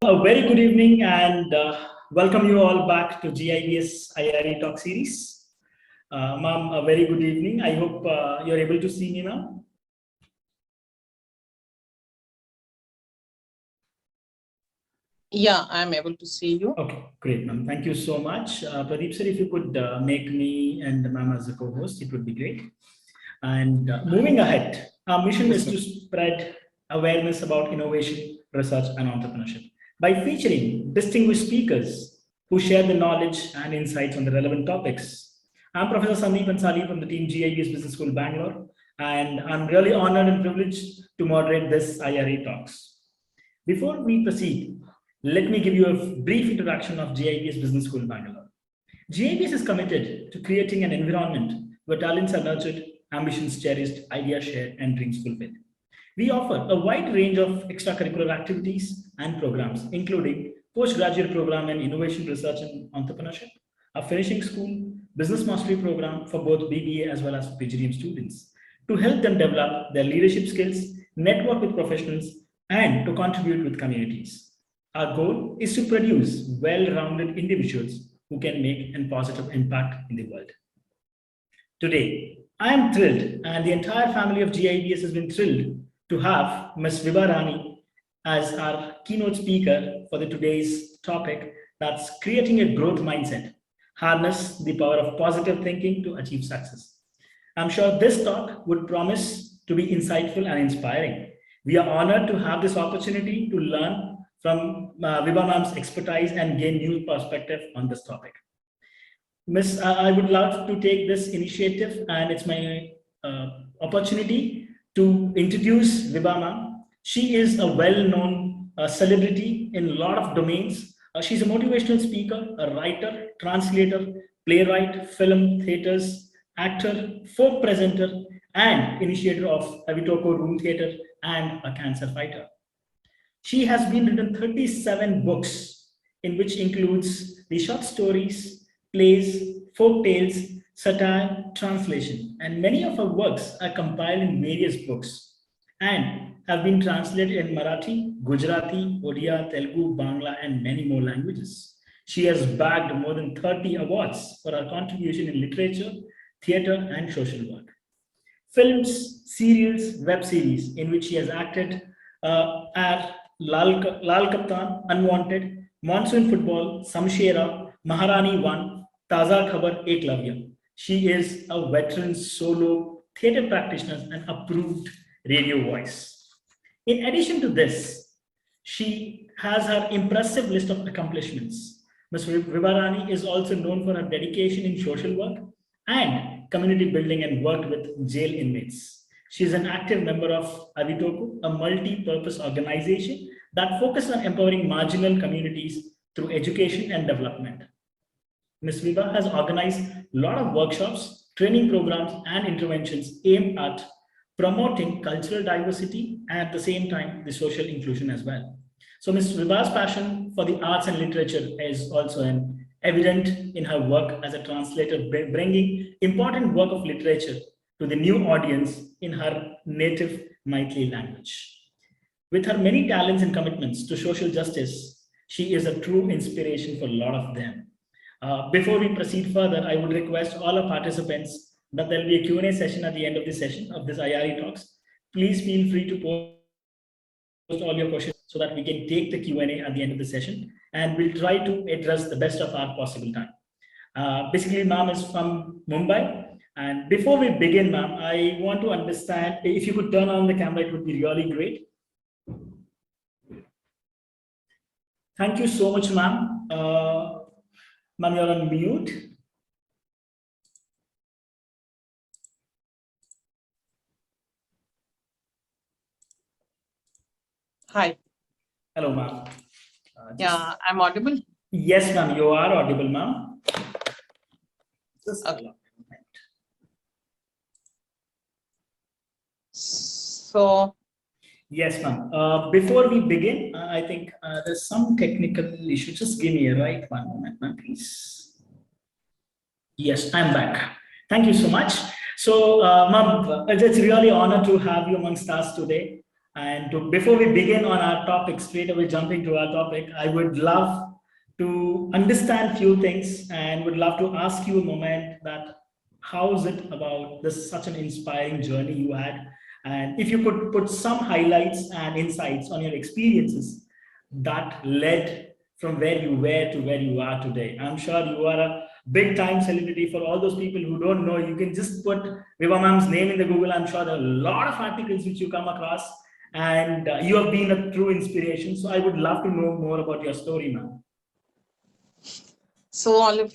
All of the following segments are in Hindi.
A very good evening and welcome you all back to GIBS IRE Talk series. Ma'am, a very good evening. I hope you're able to see me now. Yeah, I'm able to see you. Okay, great, ma'am. Thank you so much. Pradeep sir, if you could make me and ma'am as a co-host, it would be great. And moving ahead, our mission is to spread awareness about innovation, research, and entrepreneurship by featuring distinguished speakers who share the knowledge and insights on the relevant topics. I'm Professor Sandeep Ansali from the team GIBS Business School, Bangalore, and I'm really honored and privileged to moderate this IRA talks. Before we proceed, let me give you a brief introduction of GIBS Business School, Bangalore. GIBS is committed to creating an environment where talents are nurtured, ambitions cherished, ideas shared, and dreams fulfilled. We offer a wide range of extracurricular activities and programs, including postgraduate program in innovation, research, and entrepreneurship, a finishing school, business mastery program for both BBA as well as PGDM students, to help them develop their leadership skills, network with professionals, and to contribute with communities. Our goal is to produce well-rounded individuals who can make a positive impact in the world. Today, I am thrilled, and the entire family of GIBS has been thrilled to have Ms. Vibha Rani as our keynote speaker for today's topic, that's creating a growth mindset, harness the power of positive thinking to achieve success. I'm sure this talk would promise to be insightful and inspiring. We are honored to have this opportunity to learn from Vibha ma'am's expertise and gain new perspective on this topic. Miss, I would love to take this initiative, and it's my opportunity to introduce Vibha ma'am. She is a well-known celebrity in a lot of domains. She's a motivational speaker, a writer, translator, playwright, film, theaters, actor, folk presenter, and initiator of Avitoko Room Theatre and a cancer fighter. She has been written 37 books, in which includes the short stories, plays, folk tales, satire, translation, and many of her works are compiled in various books and have been translated in Marathi, Gujarati, Odia, Telugu, Bangla, and many more languages. She has bagged more than 30 awards for her contribution in literature, theatre, and social work. Films, serials, web series in which she has acted are Lal Kaptan, Unwanted, Monsoon Football, Samshera, Maharani 1, Taza Khabar, Eklavya. She is a veteran solo theatre practitioner and approved radio voice. In addition to this, she has her impressive list of accomplishments. Ms. Vibha Rani is also known for her dedication in social work and community building and worked with jail inmates. She is an active member of Avitoku, a multi-purpose organization that focuses on empowering marginal communities through education and development. Ms. Vibha has organized a lot of workshops, training programs, and interventions aimed at promoting cultural diversity and at the same time the social inclusion as well. So Ms. Vibha's passion for the arts and literature is also evident in her work as a translator, bringing important work of literature to the new audience in her native Maithili language. With her many talents and commitments to social justice, she is a true inspiration for a lot of them. Before we proceed further, I would request all our participants that there will be a Q&A session at the end of the session of this IRE talks. Please feel free to post all your questions so that we can take the Q&A at the end of the session, and we'll try to address the best of our possible time. Basically, ma'am is from Mumbai. And before we begin, ma'am, I want to understand, if you could turn on the camera, it would be really great. Thank you so much, ma'am. Ma'am, you're on mute. Hi. Hello, ma'am. Yeah, I'm audible. Yes, ma'am, you are audible, ma'am. Okay. So, yes, ma'am. Before we begin, I think there's some technical issue. Just give me a right one moment, ma'am, please. Yes, I'm back. Thank you so much. So, ma'am, it's really an honor to have you amongst us today. And before we begin on our topic, straight away jumping to our topic, I would love to understand few things and would love to ask you a moment that how is it about this such an inspiring journey you had? And if you could put some highlights and insights on your experiences that led from where you were to where you are today. I'm sure you are a big time celebrity. For all those people who don't know, you can just put Viva Ma'am's name in the Google. I'm sure there are a lot of articles which you come across, and you have been a true inspiration. So I would love to know more about your story, ma'am. So, Olive,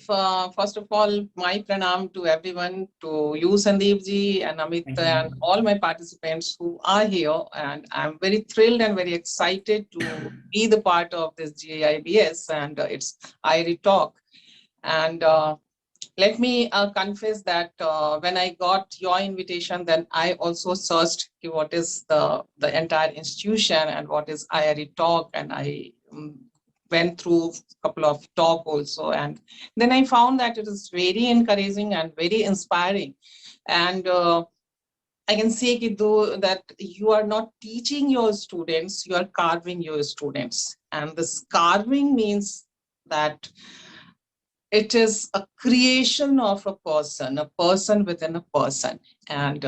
first of all, my pranam to everyone, to you, Sandeep ji, and Amit, and all my participants who are here. And I'm very thrilled and very excited to be the part of this GIBS and its IRE talk. And let me confess that when I got your invitation, then I also searched what is the entire institution and what is IRE talk, and I went through a couple of talk also, and then I found that it is very encouraging and very inspiring. And I can say that you are not teaching your students, you are carving your students. And this carving means that it is a creation of a person within a person. And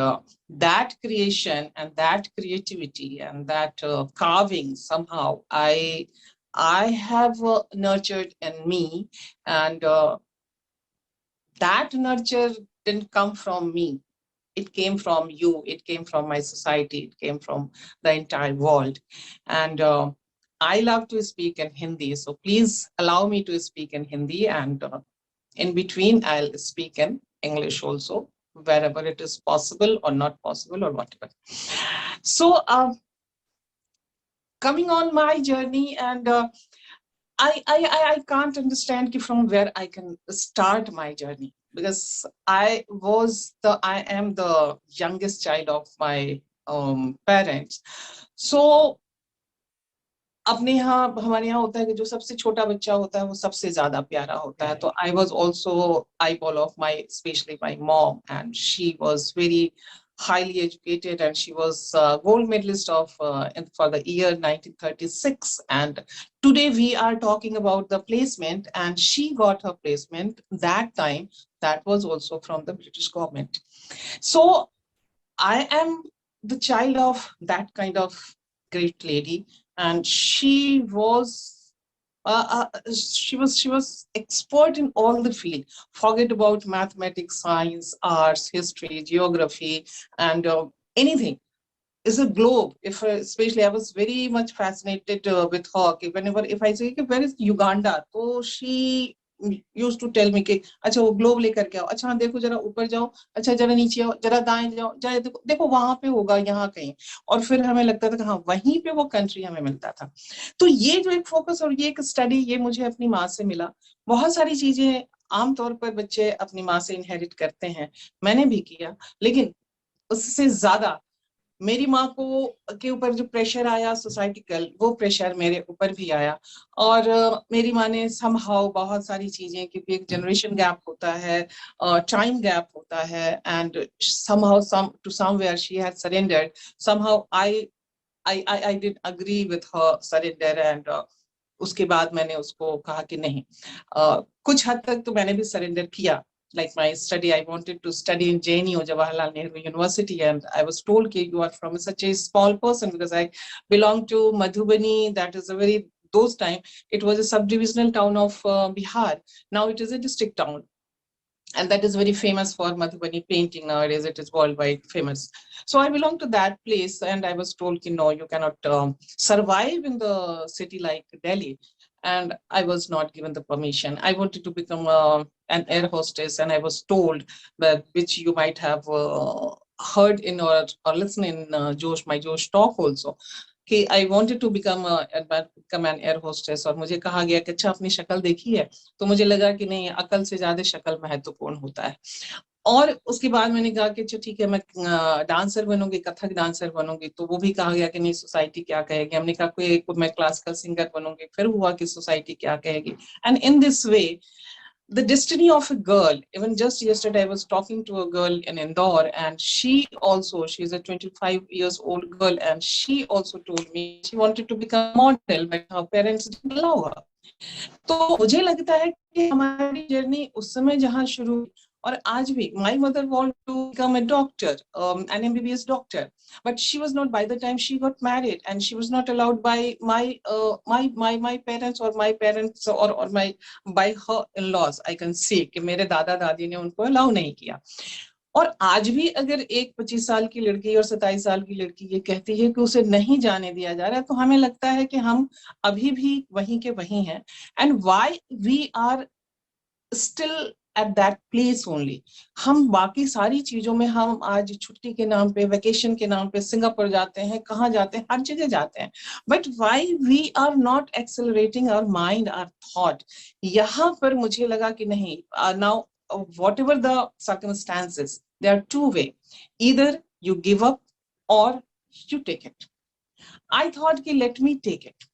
that creation and that creativity and that carving, somehow I have nurtured in me. And that nurture didn't come from me. It came from you, it came from my society, it came from the entire world. And I love to speak in Hindi, so please allow me to speak in Hindi, and in between I'll speak in English also, wherever it is possible or not possible or whatever. So coming on my journey, and I can't understand from where I can start my journey, because I am the youngest child of my parents. So अपने यहाँ हमारे यहाँ होता है कि जो सबसे छोटा बच्चा होता है वो सबसे ज्यादा प्यारा होता है. तो I was also eyeball of my, especially my mom, and she was very highly educated, and she was gold medalist of for the year 1936. And today we are talking about the placement, and she got her placement that time. That was also from the British government. So I am the child of that kind of great lady, and she was expert in all the field. Forget about mathematics, science, arts, history, geography, and anything. Is a globe. If especially I was very much fascinated with her. Whenever if I say where is Uganda, so she used to tell me कि अच्छा वो ग्लोब लेकर के आओ, अच्छा देखो जरा ऊपर जाओ, अच्छा जरा नीचे आओ, जरा दाएं जाओ, जरा देखो देखो वहां पे होगा यहाँ कहीं. और फिर हमें लगता था कि हाँ वहीं पे वो कंट्री हमें मिलता था. तो ये जो एक फोकस और ये एक स्टडी, ये मुझे अपनी माँ से मिला. बहुत सारी चीजें आमतौर पर बच्चे अपनी माँ से इनहेरिट करते हैं, मैंने भी किया, लेकिन उससे ज्यादा मेरी माँ को के ऊपर जो प्रेशर आया सोसाइटिकल, वो प्रेशर मेरे ऊपर भी आया. और मेरी माँ ने समहाउ बहुत सारी चीजें, क्योंकि एक जनरेशन गैप होता है, टाइम गैप होता है, and somehow to somewhere she had surrendered. Somehow I did agree with her surrender, and उसके बाद मैंने उसको कहा कि नहीं, कुछ हद तक तो मैंने भी सरेंडर किया. Like my study, I wanted to study in JNU, Jawaharlal Nehru University, and I was told that you are from such a small person, because I belong to Madhubani. That is a very, those time, it was a subdivisional town of Bihar. Now it is a district town. And that is very famous for Madhubani painting nowadays. It is worldwide famous. So I belong to that place, and I was told, no, you cannot survive in the city like Delhi. And I was not given the permission. I wanted to become an air hostess, and I was told that, which you might have heard in or listen in Josh, my Josh talk also, कि I wanted to become an air hostess. और मुझे कहा गया कि अच्छा अपनी शक्ल देखी है, तो मुझे लगा कि नहीं, अकल से ज्यादा शक्ल महत्वपूर्ण होता है. और उसके बाद मैंने कहा कि अच्छा ठीक है, मैं डांसर बनूंगी, कथक डांसर बनूंगी. तो वो भी कहा गया कि नहीं, सोसाइटी क्या कहेगी. हमने कहा कोई मैं क्लासिकल सिंगर बनूंगी. फिर हुआ कि सोसाइटी क्या कहेगी. And in this way the destiny of a girl. Even just yesterday, I was talking to a girl in Indore, and she's a 25 years old girl, and she also told me she wanted to become a model, but her parents didn't allow her. तो मुझे लगता है कि हमारी जर्नी उस समय जहाँ शुरू हुई और आज भी, my mother wanted to become a doctor, an MBBS doctor, but she was not, by the time she got married, and she was not allowed by my parents or my parents or my by her in-laws. I can see कि मेरे दादा दादी ने उनको अलाउ नहीं किया. और आज भी अगर एक 25 साल की लड़की और 27 साल की लड़की ये कहती है कि उसे नहीं जाने दिया जा रहा है, तो हमें लगता है कि हम अभी भी वहीं के वहीं हैं. And why we are still at that place only. हम बाकी सारी चीजों में, हम आज छुट्टी के नाम पे, वेकेशन के नाम पे सिंगापुर जाते हैं, कहाँ जाते हैं, हर जगह जाते हैं, but why we are not accelerating our mind, our thought. यहाँ पर मुझे लगा कि नहीं, now whatever the circumstances, there are two way. Either you give up or you take it. I thought कि let me take it.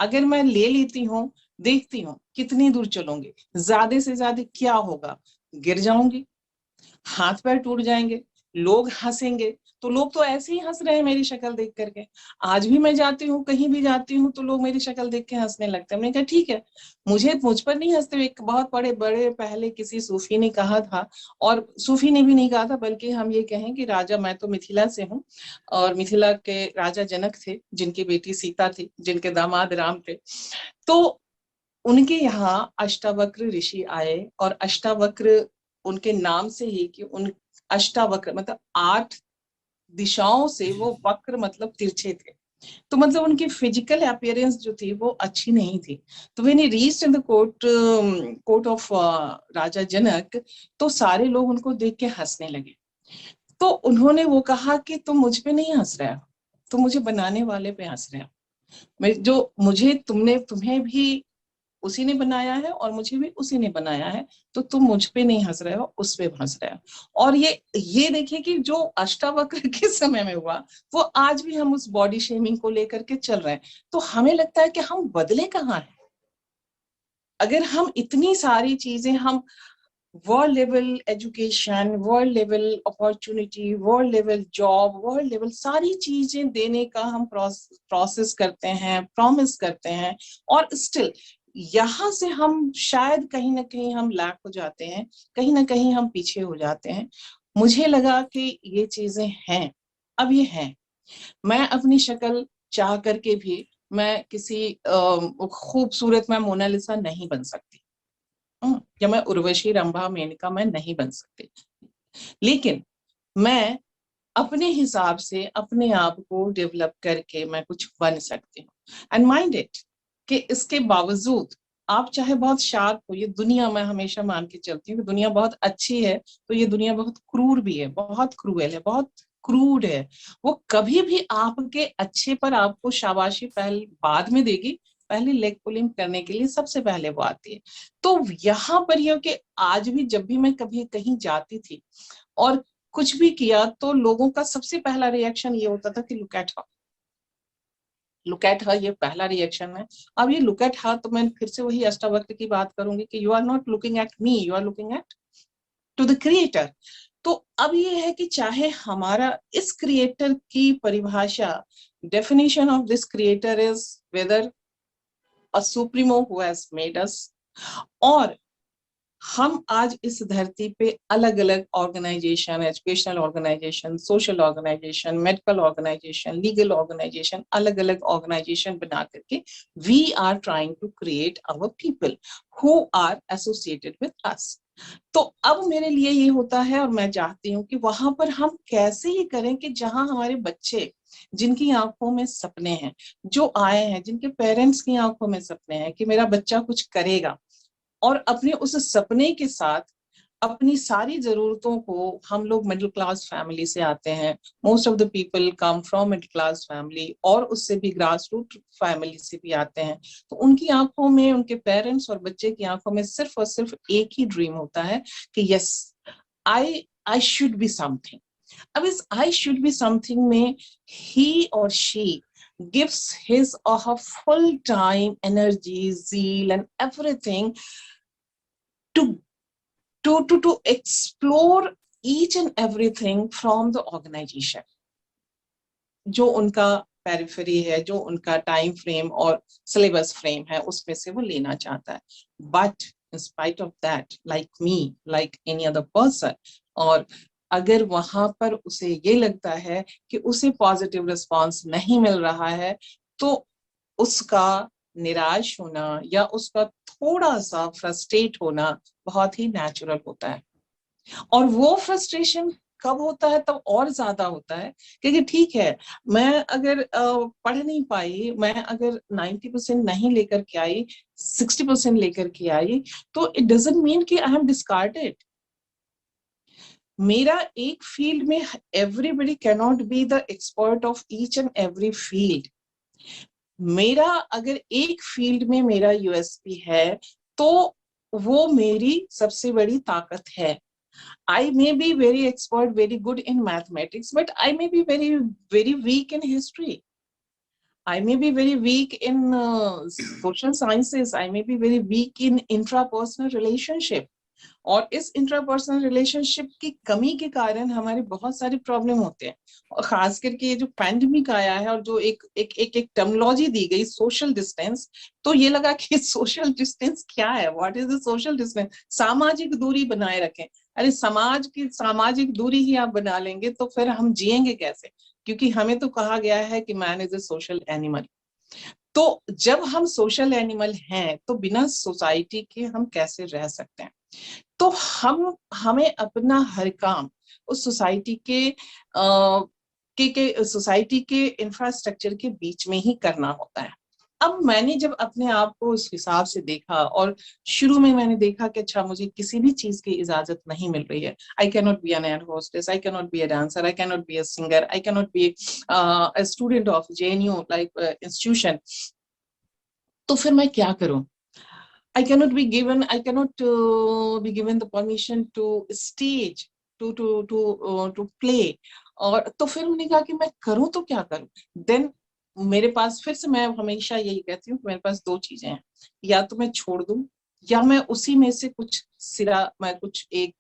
अगर मैं ले लेती हूँ, देखती हूँ कितनी दूर चलूंगी, ज्यादा से ज्यादा क्या होगा, गिर जाऊंगी, हाथ पैर टूट जाएंगे, लोग हंसेंगे. तो लोग तो ऐसे ही हंस रहे हैं मेरी शक्ल देख करके. आज भी मैं जाती हूँ, कहीं भी जाती हूँ, तो लोग मेरी शक्ल देख के हंसने लगते हैं. मैंने कहा ठीक है, मुझ पर नहीं हंसते. एक बहुत बड़े बड़े पहले किसी सूफी ने कहा था, और सूफी ने भी नहीं कहा था, बल्कि हम ये कहें कि राजा, मैं तो मिथिला से हूँ, और मिथिला के राजा जनक थे, जिनकी बेटी सीता थी, जिनके दामाद राम थे. तो उनके यहाँ अष्टावक्र ऋषि आए, और अष्टावक्र उनके नाम से ही कि उन अष्टावक्र मतलब 8 दिशाओं से वो वक्र मतलब तिरछे थे. तो मतलब उनकी फिजिकल अपीयरेंस जो थी वो अच्छी नहीं थी. तो when he reached in the court of Raja Janak, तो सारे लोग उनको देख के हंसने लगे. तो उन्होंने वो कहा कि तुम मुझ पे नहीं हंस रहे हो, तुम मुझे बनाने वाले पे हंस रहे हो. जो मुझे तुम्हें भी उसी ने बनाया है, और मुझे भी उसी ने बनाया है, तो तुम मुझ पे नहीं हंस रहे हो, उस पे हंस रहे हो. और ये देखिए कि जो अष्टावक्र के समय में हुआ, वो आज भी हम उस बॉडी शेमिंग को लेकर के चल रहे हैं. तो हमें लगता है कि हम बदले कहाँ हैं. अगर हम इतनी सारी चीजें, हम world level education, world level opportunity, world level job, world level सारी चीजें देने का हम प्रोसेस करते हैं, प्रॉमिस करते हैं, और स्टिल यहाँ से हम शायद कहीं ना कहीं हम लैक हो जाते हैं, कहीं ना कहीं हम पीछे हो जाते हैं. मुझे लगा कि ये चीजें हैं, अब ये हैं. मैं अपनी शक्ल चाह करके भी मैं किसी खूबसूरत, मैं मोनालिसा नहीं बन सकती, या मैं उर्वशी, रंभा, मेनका मैं नहीं बन सकती. लेकिन मैं अपने हिसाब से अपने आप को डेवलप करके मैं कुछ बन सकती हूँ. एंड माइंड इट कि इसके बावजूद आप चाहे बहुत शार्प हो, ये दुनिया, मैं हमेशा मान के चलती हूँ कि दुनिया बहुत अच्छी है, तो ये दुनिया बहुत क्रूर भी है, बहुत क्रूएल है, बहुत क्रूड है. वो कभी भी आपके अच्छे पर आपको शाबाशी पहले बाद में देगी, पहले लेग पुलिंग करने के लिए सबसे पहले वो आती है. तो यहाँ पर यह कि आज भी जब भी मैं कभी कहीं जाती थी और कुछ भी किया, तो लोगों का सबसे पहला रिएक्शन ये होता था कि look at her, look at her, ये पहला रिएक्शन है. अब ये लुक एट हर, तो मैं फिर से वही अष्टावक्र की बात करूंगी कि you are not looking at me, you are looking at to the creator. तो अब ये है कि चाहे हमारा इस क्रिएटर की परिभाषा, definition of this creator is whether a supremo who has made us, और हम आज इस धरती पे अलग अलग organisation, educational organisation, social organisation, medical organisation, legal organisation, अलग अलग ऑर्गेनाइजेशन बना करके we are trying to create our people who are associated with us. तो अब मेरे लिए ये होता है, और मैं चाहती हूँ कि वहां पर हम कैसे ये करें कि जहां हमारे बच्चे, जिनकी आंखों में सपने हैं, जो आए हैं, जिनके पेरेंट्स की आंखों में सपने हैं कि मेरा बच्चा कुछ करेगा, और अपने उस सपने के साथ अपनी सारी जरूरतों को, हम लोग मिडिल क्लास फैमिली से आते हैं, most of the people come from middle class family, और उससे भी ग्रास रूट फैमिली से भी आते हैं. तो उनकी आंखों में, उनके पेरेंट्स और बच्चे की आंखों में सिर्फ और सिर्फ एक ही ड्रीम होता है कि yes, I should be something. अब इस आई शुड बी समथिंग में ही और she gives his or her full time energy, zeal and everything to explore each and everything from the organization. जो उनका पेरिफेरी है, जो उनका टाइम फ्रेम और सिलेबस फ्रेम है, उसमें से वो लेना चाहता है. But in spite of that, like me, like any other person, और अगर वहां पर उसे ये लगता है कि उसे पॉजिटिव रिस्पांस नहीं मिल रहा है, तो उसका निराश होना या उसका थोड़ा सा फ्रस्ट्रेट होना बहुत ही नेचुरल होता है. और वो फ्रस्ट्रेशन कब होता है? तब और ज्यादा होता है, क्योंकि ठीक है, मैं अगर पढ़ नहीं पाई, मैं अगर 90% नहीं लेकर के आई, 60% लेकर के आई, तो इट डजंट मीन कि आई एम डिस्कार्डेड. मेरा एक फील्ड में everybody can not be the expert of each and every field. मेरा अगर एक फील्ड में मेरा यूएसपी है, तो वो मेरी सबसे बड़ी ताकत है. I may be very expert, very good in mathematics, but I may be very, very weak in history. I may be very weak in social sciences. I may be very weak in intrapersonal relationship. और इस इंट्रापर्सनल रिलेशनशिप की कमी के कारण हमारे बहुत सारे प्रॉब्लम होते हैं. और खास करके ये जो पैंडेमिक आया है और जो एक टर्मिनोलॉजी दी गई सोशल डिस्टेंस, तो ये लगा कि सोशल डिस्टेंस क्या है, what is the social distance? सामाजिक दूरी बनाए रखें. अरे समाज की सामाजिक दूरी ही आप बना लेंगे तो फिर हम जिएंगे कैसे? क्योंकि हमें तो कहा गया है कि man is a social animal. तो जब हम सोशल एनिमल हैं, तो बिना सोसाइटी के हम कैसे रह सकते हैं? तो हमें अपना हर काम उस सोसाइटी के सोसाइटी के इंफ्रास्ट्रक्चर के बीच में ही करना होता है. अब मैंने जब अपने आप को उस हिसाब से देखा, और शुरू में मैंने देखा कि अच्छा, मुझे किसी भी चीज की इजाजत नहीं मिल रही है. I can not be an air hostess, I can not be a dancer, I can not be a singer, I can not be a student of JNU like institution. तो फिर मैं क्या करूं? I cannot be given the permission to stage to play. और तो फिर मैंने कहा कि मैं करूं तो क्या करूं? Then मेरे पास फिर से, मैं हमेशा यही कहती हूँ कि मेरे पास दो चीजें हैं, या तो मैं छोड़ दूं, या मैं उसी में से मैं कुछ एक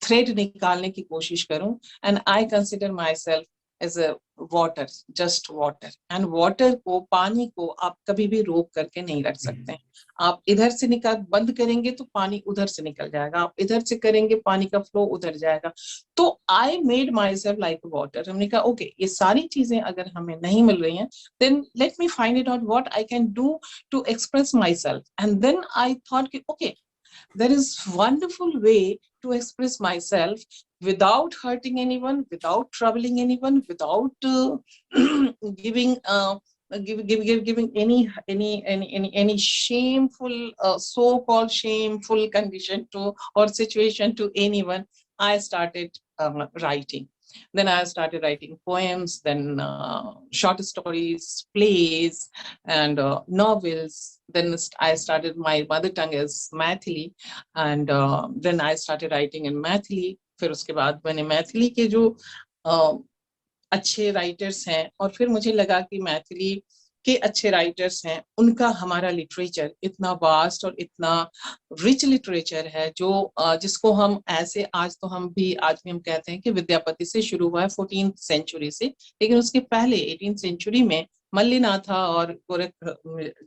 थ्रेड निकालने की कोशिश करूं. And I consider myself as a water, just water. And water को, पानी को आप कभी भी रोक करके नहीं रख सकते हैं. आप इधर से बंद करेंगे तो पानी उधर से निकल जाएगा, आप इधर से करेंगे पानी का फ्लो उधर जाएगा. तो I made my self like water. हमने कहा ओके, ये सारी चीजें अगर हमें नहीं मिल रही हैं, then let me find it out what I can do to express myself. And then I thought कि okay, there is wonderful way to express myself without hurting anyone, without troubling anyone, without giving giving any shameful so-called shameful condition to or situation to anyone. I started writing. Then I started writing poems, then short stories, plays, and novels. Then I started, my mother tongue is Maithili, and then I started writing in Maithili. फिर उसके बाद मैंने मैथिली के जो अच्छे राइटर्स हैं, और फिर मुझे लगा कि मैथिली के अच्छे राइटर्स हैं, उनका हमारा लिटरेचर इतना वास्ट और इतना रिच लिटरेचर है, जो जिसको हम ऐसे, आज हम कहते हैं कि विद्यापति से शुरू हुआ है 14th सेंचुरी से, लेकिन उसके पहले 18th सेंचुरी में मल्लिनाथा और गोरख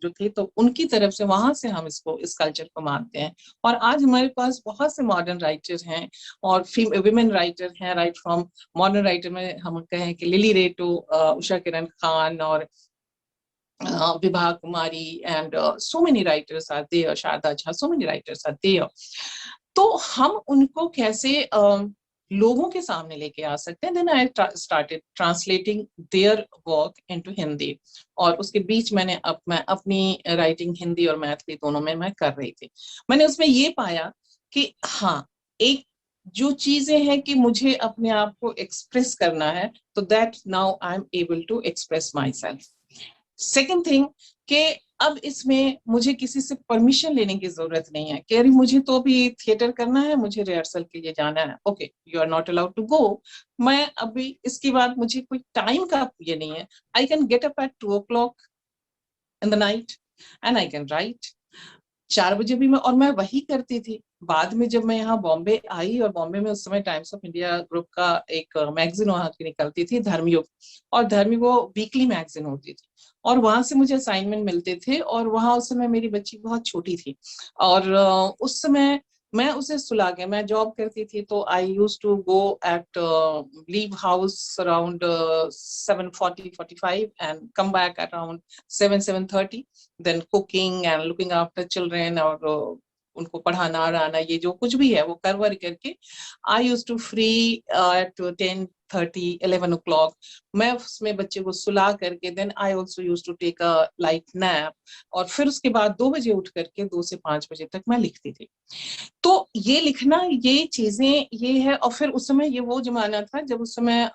जो थे, तो उनकी तरफ से, वहां से हम इस कल्चर को मानते हैं. और आज हमारे पास बहुत से मॉडर्न राइटर हैं और विमेन राइटर हैं. राइट फ्रॉम मॉडर्न राइटर में हम कहें कि लिली रेटो, उषा किरण खान, और Vibha Kumari, and so many writers are there, Sharda Jha, so many writers are there. तो हम उनको कैसे लोगों के सामने लेके आ सकते हैं? Then I started translating their work into Hindi. और उसके बीच मैं अपनी राइटिंग हिंदी और मैथिली दोनों में मैं कर रही थी. मैंने उसमें ये पाया कि हाँ, एक जो चीजें हैं कि मुझे अपने आप को एक्सप्रेस करना है, तो that now I am able to express myself. Second thing कि अब इसमें मुझे किसी से परमिशन लेने की जरूरत नहीं है कि अरे मुझे तो अभी थिएटर करना है, मुझे रिहर्सल के लिए जाना है. Okay, you are not allowed to go. मैं अभी इसके बाद मुझे कोई टाइम का ये नहीं है. I can get up at 2 o'clock in the night and I can write. 4 बजे भी मैं वही करती थी. बाद में जब मैं यहाँ बॉम्बे आई, और बॉम्बे में उस समय टाइम्स ऑफ इंडिया ग्रुप का एक मैगजीन वहाँ की निकलती थी, धर्मयुग, और धर्मयुग वो वीकली मैगजीन होती थी, और वहां से मुझे असाइनमेंट मिलते थे। और वहां उस समय मेरी बच्ची बहुत छोटी थी, और उस समय मैं उसे सुला के, मैं जॉब करती थी, तो I use to go at leave house around 7:40-45 and come back around 7:30, then cooking and looking after children, और उनको पढ़ाना आना, ये जो कुछ भी है वो कर वर करके I use to free at 10:30-11 o'clock। मैं उसमें बच्चे को सुला करके then I also use to take a light nap, और फिर उसके बाद 2 बजे उठ करके 2 से 5 बजे तक मैं लिखती थी। तो ये लिखना, ये चीजें, ये है। और फिर उस समय ये वो जमाना था जब उस समय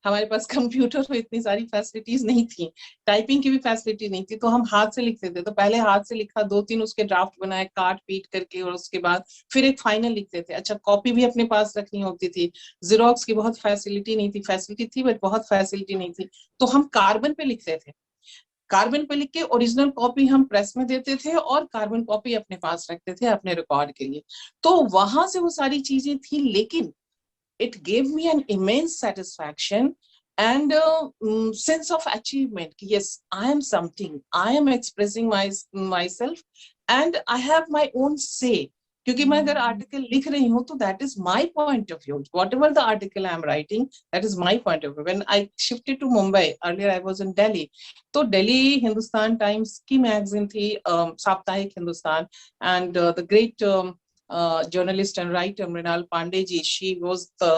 हमारे पास कंप्यूटर और इतनी सारी फैसिलिटीज नहीं थी, टाइपिंग की भी फैसिलिटी नहीं थी, तो हम हाथ से लिखते थे। तो पहले हाथ से लिखा, 2-3 उसके ड्राफ्ट बनाए काट पीट करके, और उसके बाद फिर एक फाइनल लिखते थे। अच्छा, कॉपी भी अपने पास रखनी होती थी, जीरोक्स की बहुत फैसिलिटी नहीं थी, फैसिलिटी थी बट बहुत फैसिलिटी नहीं थी, तो हम कार्बन पे लिखते थे। कार्बन पे लिख के ओरिजिनल कॉपी हम प्रेस में देते थे, और कार्बन कॉपी अपने पास रखते थे अपने रिकॉर्ड के लिए। तो वहां से वो सारी चीजें थी, लेकिन it gave me an immense satisfaction and sense of achievement. Yes, I am something, I am expressing myself, and I have my own say. क्योंकि मैं अगर आर्टिकल लिख रही हूँ तो that is my point of view, whatever the article I am writing, that is my point of view. When I shifted to Mumbai, earlier I was in Delhi, तो दिल्ली हिंदुस्तान टाइम्स की मैगजीन थी, Saptahik Hindustan, and the great journalist and writer Mrinal Pandey ji, she was the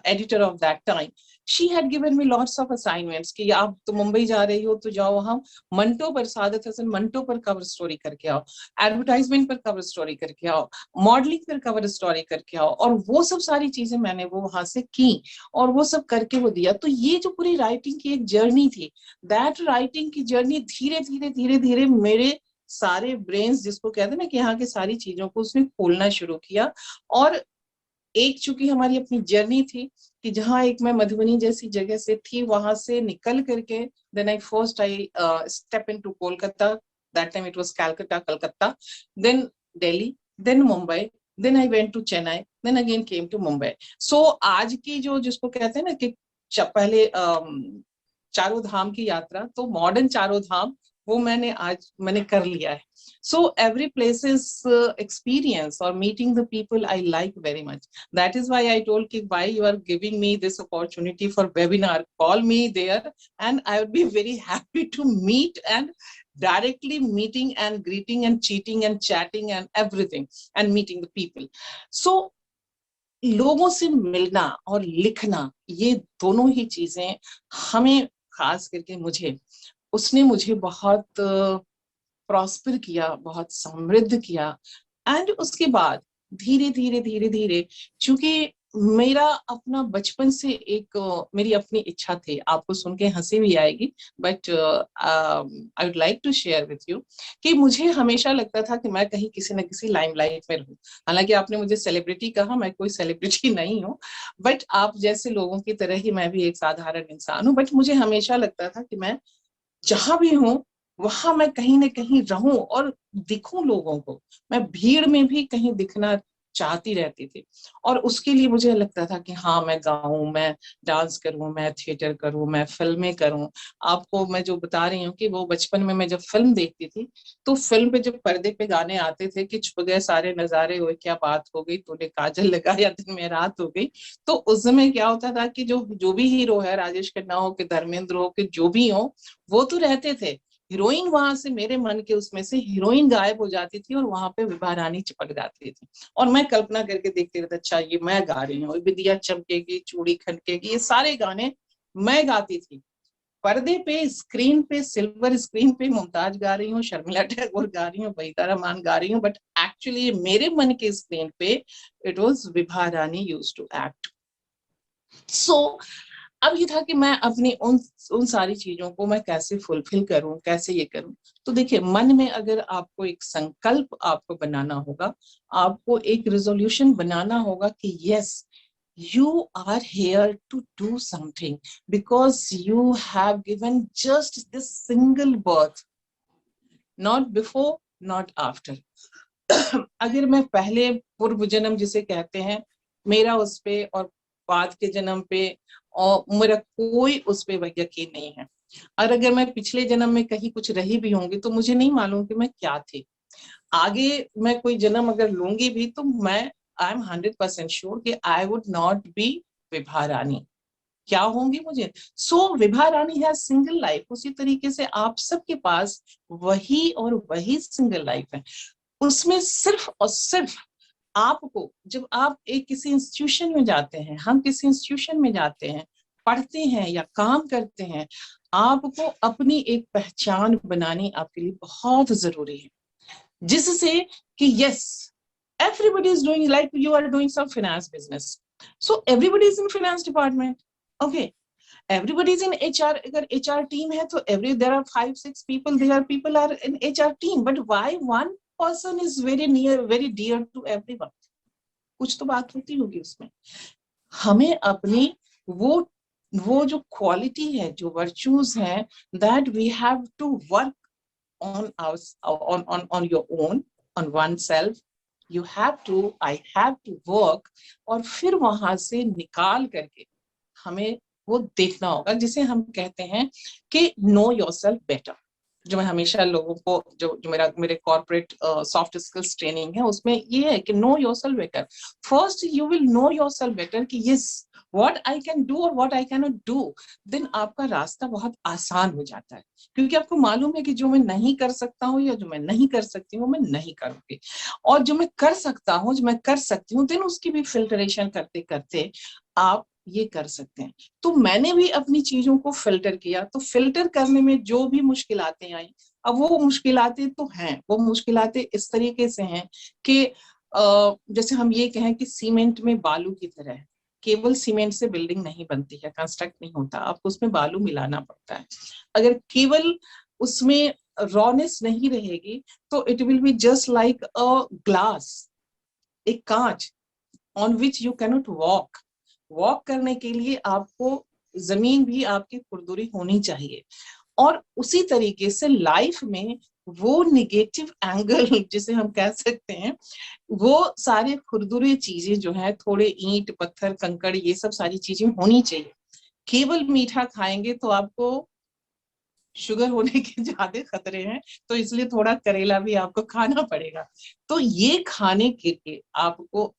editor of that time. She had given me lots of assignments कि आप तो मुंबई जा रही हो तो जाओ वहाँ मंटो पर, सादत हसन मंटो पर कवर स्टोरी करके आओ, एडवर्टाइजमेंट पर कवर स्टोरी करके आओ, मॉडलिंग पर कवर स्टोरी करके आओ। और वो सब सारी चीजें मैंने वो वहां से की, और वो सब करके वो दिया। तो ये जो पूरी राइटिंग की एक जर्नी थी, दैट राइटिंग की जर्नी धीरे धीरे धीरे धीरे मेरे सारे ब्रेन्स, जिसको कहते हैं ना कि यहाँ की सारी चीजों को उसने खोलना शुरू किया। और एक चूंकि हमारी अपनी जर्नी थी कि जहाँ एक मैं मधुबनी जैसी जगह से थी, वहां से निकल करके then I first I step into Kolkata, that time it was Calcutta, then Delhi, then Mumbai, then I went to Chennai, then again came to Mumbai. So आज की जो, जिसको कहते हैं ना कि पहले चारों धाम की यात्रा, तो मॉडर्न चारों धाम वो मैंने कर लिया है। So every place's experience or meeting the people I like very much. That is why I told Kik, why you are giving me this opportunity for webinar, call me there, and I would be very happy to meet, and directly meeting and greeting and cheating and chatting and everything, and meeting the people. So लोगों से मिलना और लिखना, ये दोनों ही चीजें हमें, खास करके मुझे, उसने मुझे बहुत प्रॉस्पर किया, बहुत समृद्ध किया। एंड उसके बाद धीरे धीरे धीरे धीरे, चूंकि मेरा अपना बचपन से एक मेरी अपनी इच्छा थी, आपको सुन के हंसी भी आएगी, but I would like to share with you कि मुझे हमेशा लगता था कि मैं कहीं किसी न किसी लाइमलाइट में रहूं। हालांकि आपने मुझे सेलिब्रिटी कहा, मैं कोई सेलिब्रिटी नहीं हूँ, बट आप जैसे लोगों की तरह ही मैं भी एक साधारण इंसान हूँ। बट मुझे हमेशा लगता था कि मैं जहां भी हूं वहां मैं कहीं ना कहीं रहूं और दिखूं लोगों को, मैं भीड़ में भी कहीं दिखना चाहती रहती थी। और उसके लिए मुझे लगता था कि हाँ, मैं गाऊं, मैं डांस करूं, मैं थिएटर करूं, मैं फिल्में करूं। आपको मैं जो बता रही हूँ कि वो बचपन में मैं जब फिल्म देखती थी, तो फिल्म पे जब पर्दे पे गाने आते थे कि छुप गए सारे नजारे हुए, क्या बात हो गई, तूने काजल लगाया दिन में रात हो गई, तो उस समय क्या होता था कि जो जो भी हीरो है, राजेश खन्ना हो कि धर्मेंद्र हो कि जो भी हो, वो तो रहते थे। हीरोइन वहां से, मेरे मन के उसमें से हीरोइन गायब हो जाती थी, और वहां पे विभा रानी चिपक जाती थी। और मैं कल्पना करके देखती रहती, अच्छा ये मैं गा रही हूँ, विदिया चमकेगी, चूड़ी खनकेगी, ये सारे गाने मैं गाती थी। पर्दे पे, स्क्रीन पे, सिल्वर स्क्रीन पे मुमताज गा रही हूँ, शर्मिला टैगोर गा रही हूँ, वहीदा रहमान गा रही हूँ, बट एक्चुअली मेरे मन के स्क्रीन पे it was Vibha Rani used to act. So अब ये था कि मैं अपनी उन सारी चीजों को मैं कैसे फुलफिल करूं, कैसे ये करूं। तो देखिए, मन में अगर आपको एक संकल्प आपको बनाना होगा, आपको एक रेजोल्यूशन बनाना होगा कि yes, you are here to do something, because you have given just this single birth, not before, not after. अगर मैं पहले पूर्व जन्म जिसे कहते हैं, मेरा उस पे और बाद के जन्म पे और मेरा कोई उस पे यकीन नहीं है। और अगर मैं पिछले जन्म में कहीं कुछ रही भी होंगी तो मुझे नहीं मालूम कि मैं क्या थी। आगे मैं कोई जन्म अगर लूंगी भी तो मैं आई एम 100% श्योर कि I would not be Vibha Rani. क्या होंगी मुझे? सो विभा रानी है सिंगल लाइफ। उसी तरीके से आप सबके पास वही और वही सिंगल लाइफ है। उसमें सिर्फ और सिर्फ आपको, जब आप एक किसी इंस्टीट्यूशन में जाते हैं, हम किसी इंस्टीट्यूशन में जाते हैं, पढ़ते हैं या काम करते हैं, आपको अपनी एक पहचान बनानी आपके लिए बहुत जरूरी है, जिससे कि yes everybody is doing, like you are doing some finance business, so everybody is in finance department, okay, everybody is in HR. अगर HR team है तो there are 5-6 people, people are in HR team, but why one person is very dear to everyone? कुछ तो बात होती होगी उसमें। हमें अपनी वो जो क्वालिटी है, जो वर्चूज हैं, that we have to work on your own, on oneself. You have to, I have to work, और फिर वहां से निकाल करके हमें वो देखना होगा, जिसे हम कहते हैं कि नो योरसेल्फ बेटर। जो मैं हमेशा लोगों को, जो मेरे कॉर्पोरेट सॉफ्ट स्किल्स ट्रेनिंग है, उसमें ये है कि know yourself better. First you will know yourself better कि yes what I can do और what I can not do, then आपका रास्ता बहुत आसान हो जाता है, क्योंकि आपको मालूम है कि जो मैं नहीं कर सकता हूँ या जो मैं नहीं कर सकती हूँ मैं नहीं करूंगी, और जो मैं कर सकता हूँ, जो मैं कर सकती हूँ, देन उसकी भी फिल्टरेशन करते करते आप ये कर सकते हैं। तो मैंने भी अपनी चीजों को फिल्टर किया, तो फिल्टर करने में जो भी मुश्किलातें आई, अब वो मुश्किलातें तो हैं, वो मुश्किलातें इस तरीके से हैं कि जैसे हम ये कहें कि सीमेंट में बालू की तरह है। केवल सीमेंट से बिल्डिंग नहीं बनती है, कंस्ट्रक्ट नहीं होता, आपको उसमें बालू मिलाना पड़ता है। अगर केवल उसमें रॉनेस नहीं रहेगी तो it will be just like a glass, एक कांच on which you cannot walk करने के लिए आपको जमीन भी आपकी खुरदुरी होनी चाहिए। और उसी तरीके से लाइफ में वो निगेटिव एंगल जिसे हम कह सकते हैं, वो सारे खुरदुरे चीजें जो है, थोड़े ईंट पत्थर कंकड़, ये सब सारी चीजें होनी चाहिए। केवल मीठा खाएंगे तो आपको शुगर होने के ज्यादा खतरे हैं, तो इसलिए थोड़ा करेला भी आपको खाना पड़ेगा। तो ये खाने के लिए आपको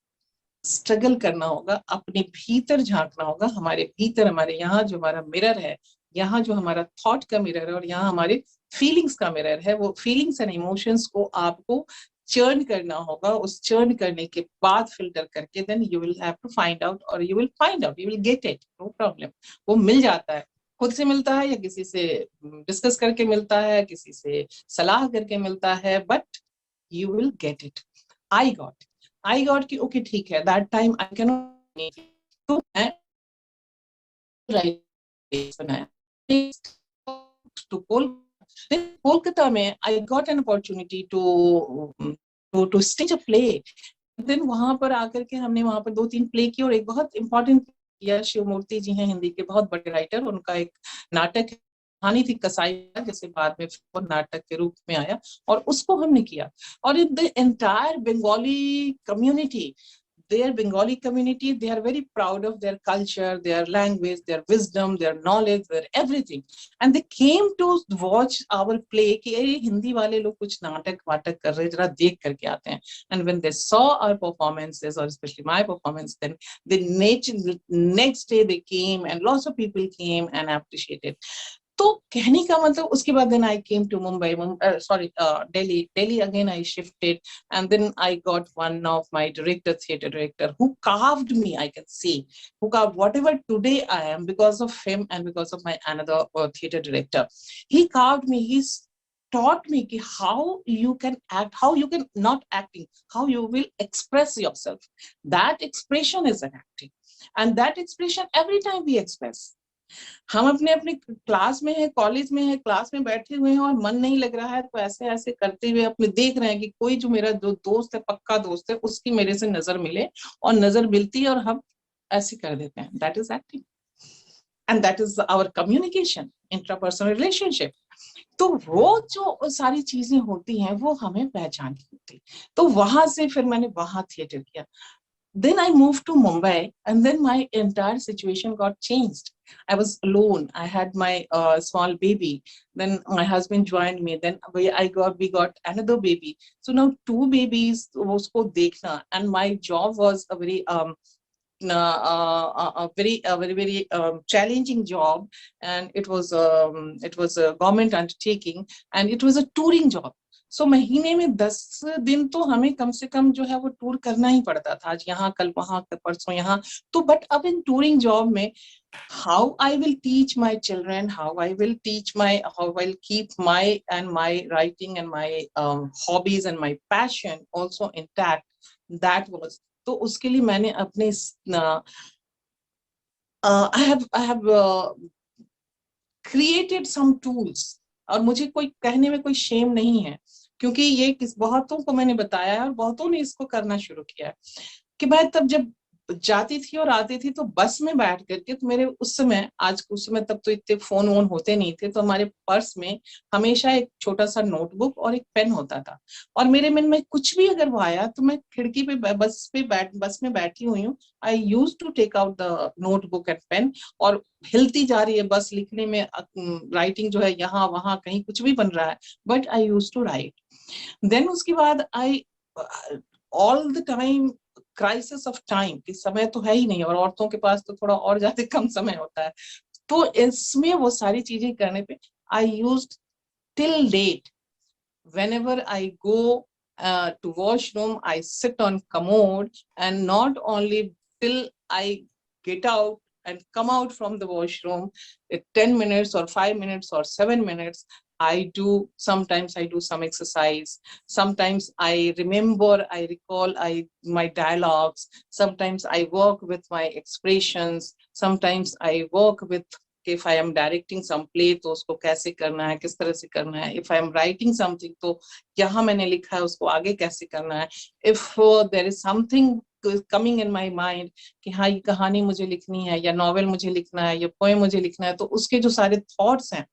स्ट्रगल करना होगा, अपने भीतर झांकना होगा। हमारे भीतर, हमारे यहाँ जो हमारा मिरर है, यहाँ जो हमारा थॉट का मिरर है और यहाँ हमारे फीलिंग्स का मिरर है, वो फीलिंग्स एंड इमोशंस को आपको चर्न करना होगा। उस चर्न करने के बाद फिल्टर करके then you will have to find out, और you will find out, you will get it, no problem. वो मिल जाता है, खुद से मिलता है या किसी से डिस्कस करके मिलता है, किसी से सलाह करके मिलता है, but you will get it. I got कि ओके ठीक है, that time I can not, तो मैं बनाया टू कोलकाता में I got an opportunity to stage a play. Then वहां पर आकर के हमने वहां पर 2-3 प्ले किए, और एक बहुत इंपॉर्टेंट किया, शिवमूर्ति जी हैं हिंदी के बहुत बड़े राइटर, उनका एक नाटक कहानी थी कसाई, जैसे बाद में वो नाटक के रूप में आया, और उसको हमने किया। और in the entire Bengali community, their Bengali community, they are very proud of their culture, their language, their wisdom, their knowledge, their everything. And they came to watch our play कि अरे हिंदी वाले लोग कुछ नाटक वाटक कर रहे हैं, जरा देख करके आते हैं। And when they saw our performances, or especially my performance, then the next day they came and lots of people came and appreciated. तो कहने का मतलब, उसके बाद then I came to Mumbai, Delhi again I shifted, and then I got one of my theater director, who carved me, I can see, who carved whatever today I am because of him and because of my another theater director. He carved me, he's taught me how you can act, how you can not acting, how you will express yourself. That expression is an acting, and that expression every time we express. हम अपने अपने क्लास में है, कॉलेज में है, क्लास में बैठे हुए हैं और मन नहीं लग रहा है, तो ऐसे ऐसे करते हुए अपने देख रहे हैं कि कोई जो मेरा जो दोस्त है, पक्का दोस्त है, उसकी मेरे से नजर मिले, और नजर मिलती है और हम ऐसे कर देते हैं। That is acting, and that is our communication, intrapersonal relationship. तो वो जो सारी चीजें होती हैं वो हमें पहचानी होती। तो वहां से फिर मैंने वहां थिएटर किया। Then I moved to Mumbai, and then my entire situation got changed. I was alone. I had my small baby. Then my husband joined me. Then we got another baby. So now two babies, usko dekhna, and my job was a very very challenging job, and it was a government undertaking, and it was a touring job. सो महीने में 10 दिन तो हमें कम से कम जो है वो टूर करना ही पड़ता था, आज यहाँ कल वहां परसों यहाँ। तो बट अब इन टूरिंग जॉब में how I will teach my children, how I will keep my writing and my hobbies and my passion also intact, that was, तो उसके लिए मैंने अपने I have created some tools, और मुझे कोई कहने में कोई शेम नहीं है, क्योंकि ये बहुतों को मैंने बताया है और बहुतों ने इसको करना शुरू किया है। कि मैं तब जब जाती थी और आती थी तो बस में बैठ करके, तो मेरे उस समय तब तो इतने फोन वोन होते नहीं थे, तो हमारे पर्स में हमेशा एक छोटा सा नोटबुक और एक पेन होता था। और मेरे मन में कुछ भी अगर वो आया तो मैं खिड़की पे बस में बैठी हुई हूँ, I use to take out the notebook and pen, और हिलती जा रही है बस, लिखने में राइटिंग जो है यहाँ वहां कहीं कुछ भी बन रहा है, but I use to write. Then उसके बाद I all the time crisis of time, कि समय तो है ही नहीं, और औरतों के पास तो थोड़ा और ज्यादा कम समय होता है। तो इसमें वो सारी चीजें करने पे I used till date, whenever I go to washroom, I sit on commode, and not only till I get out and come out from the washroom, 10 minutes or 5 minutes or 7 minutes, sometimes I do some exercise, sometimes I remember, I recall my dialogues, sometimes I work with my expressions, sometimes I work with, if I am directing some play तो उसको कैसे करना है, किस तरह से करना है, if I am writing something तो यहाँ मैंने लिखा है उसको आगे कैसे करना है, if there is something coming in my mind कि हाँ ये कहानी मुझे लिखनी है, या नॉवेल मुझे लिखना है, या पोएम मुझे लिखना है, तो उसके जो सारे थॉट्स हैं,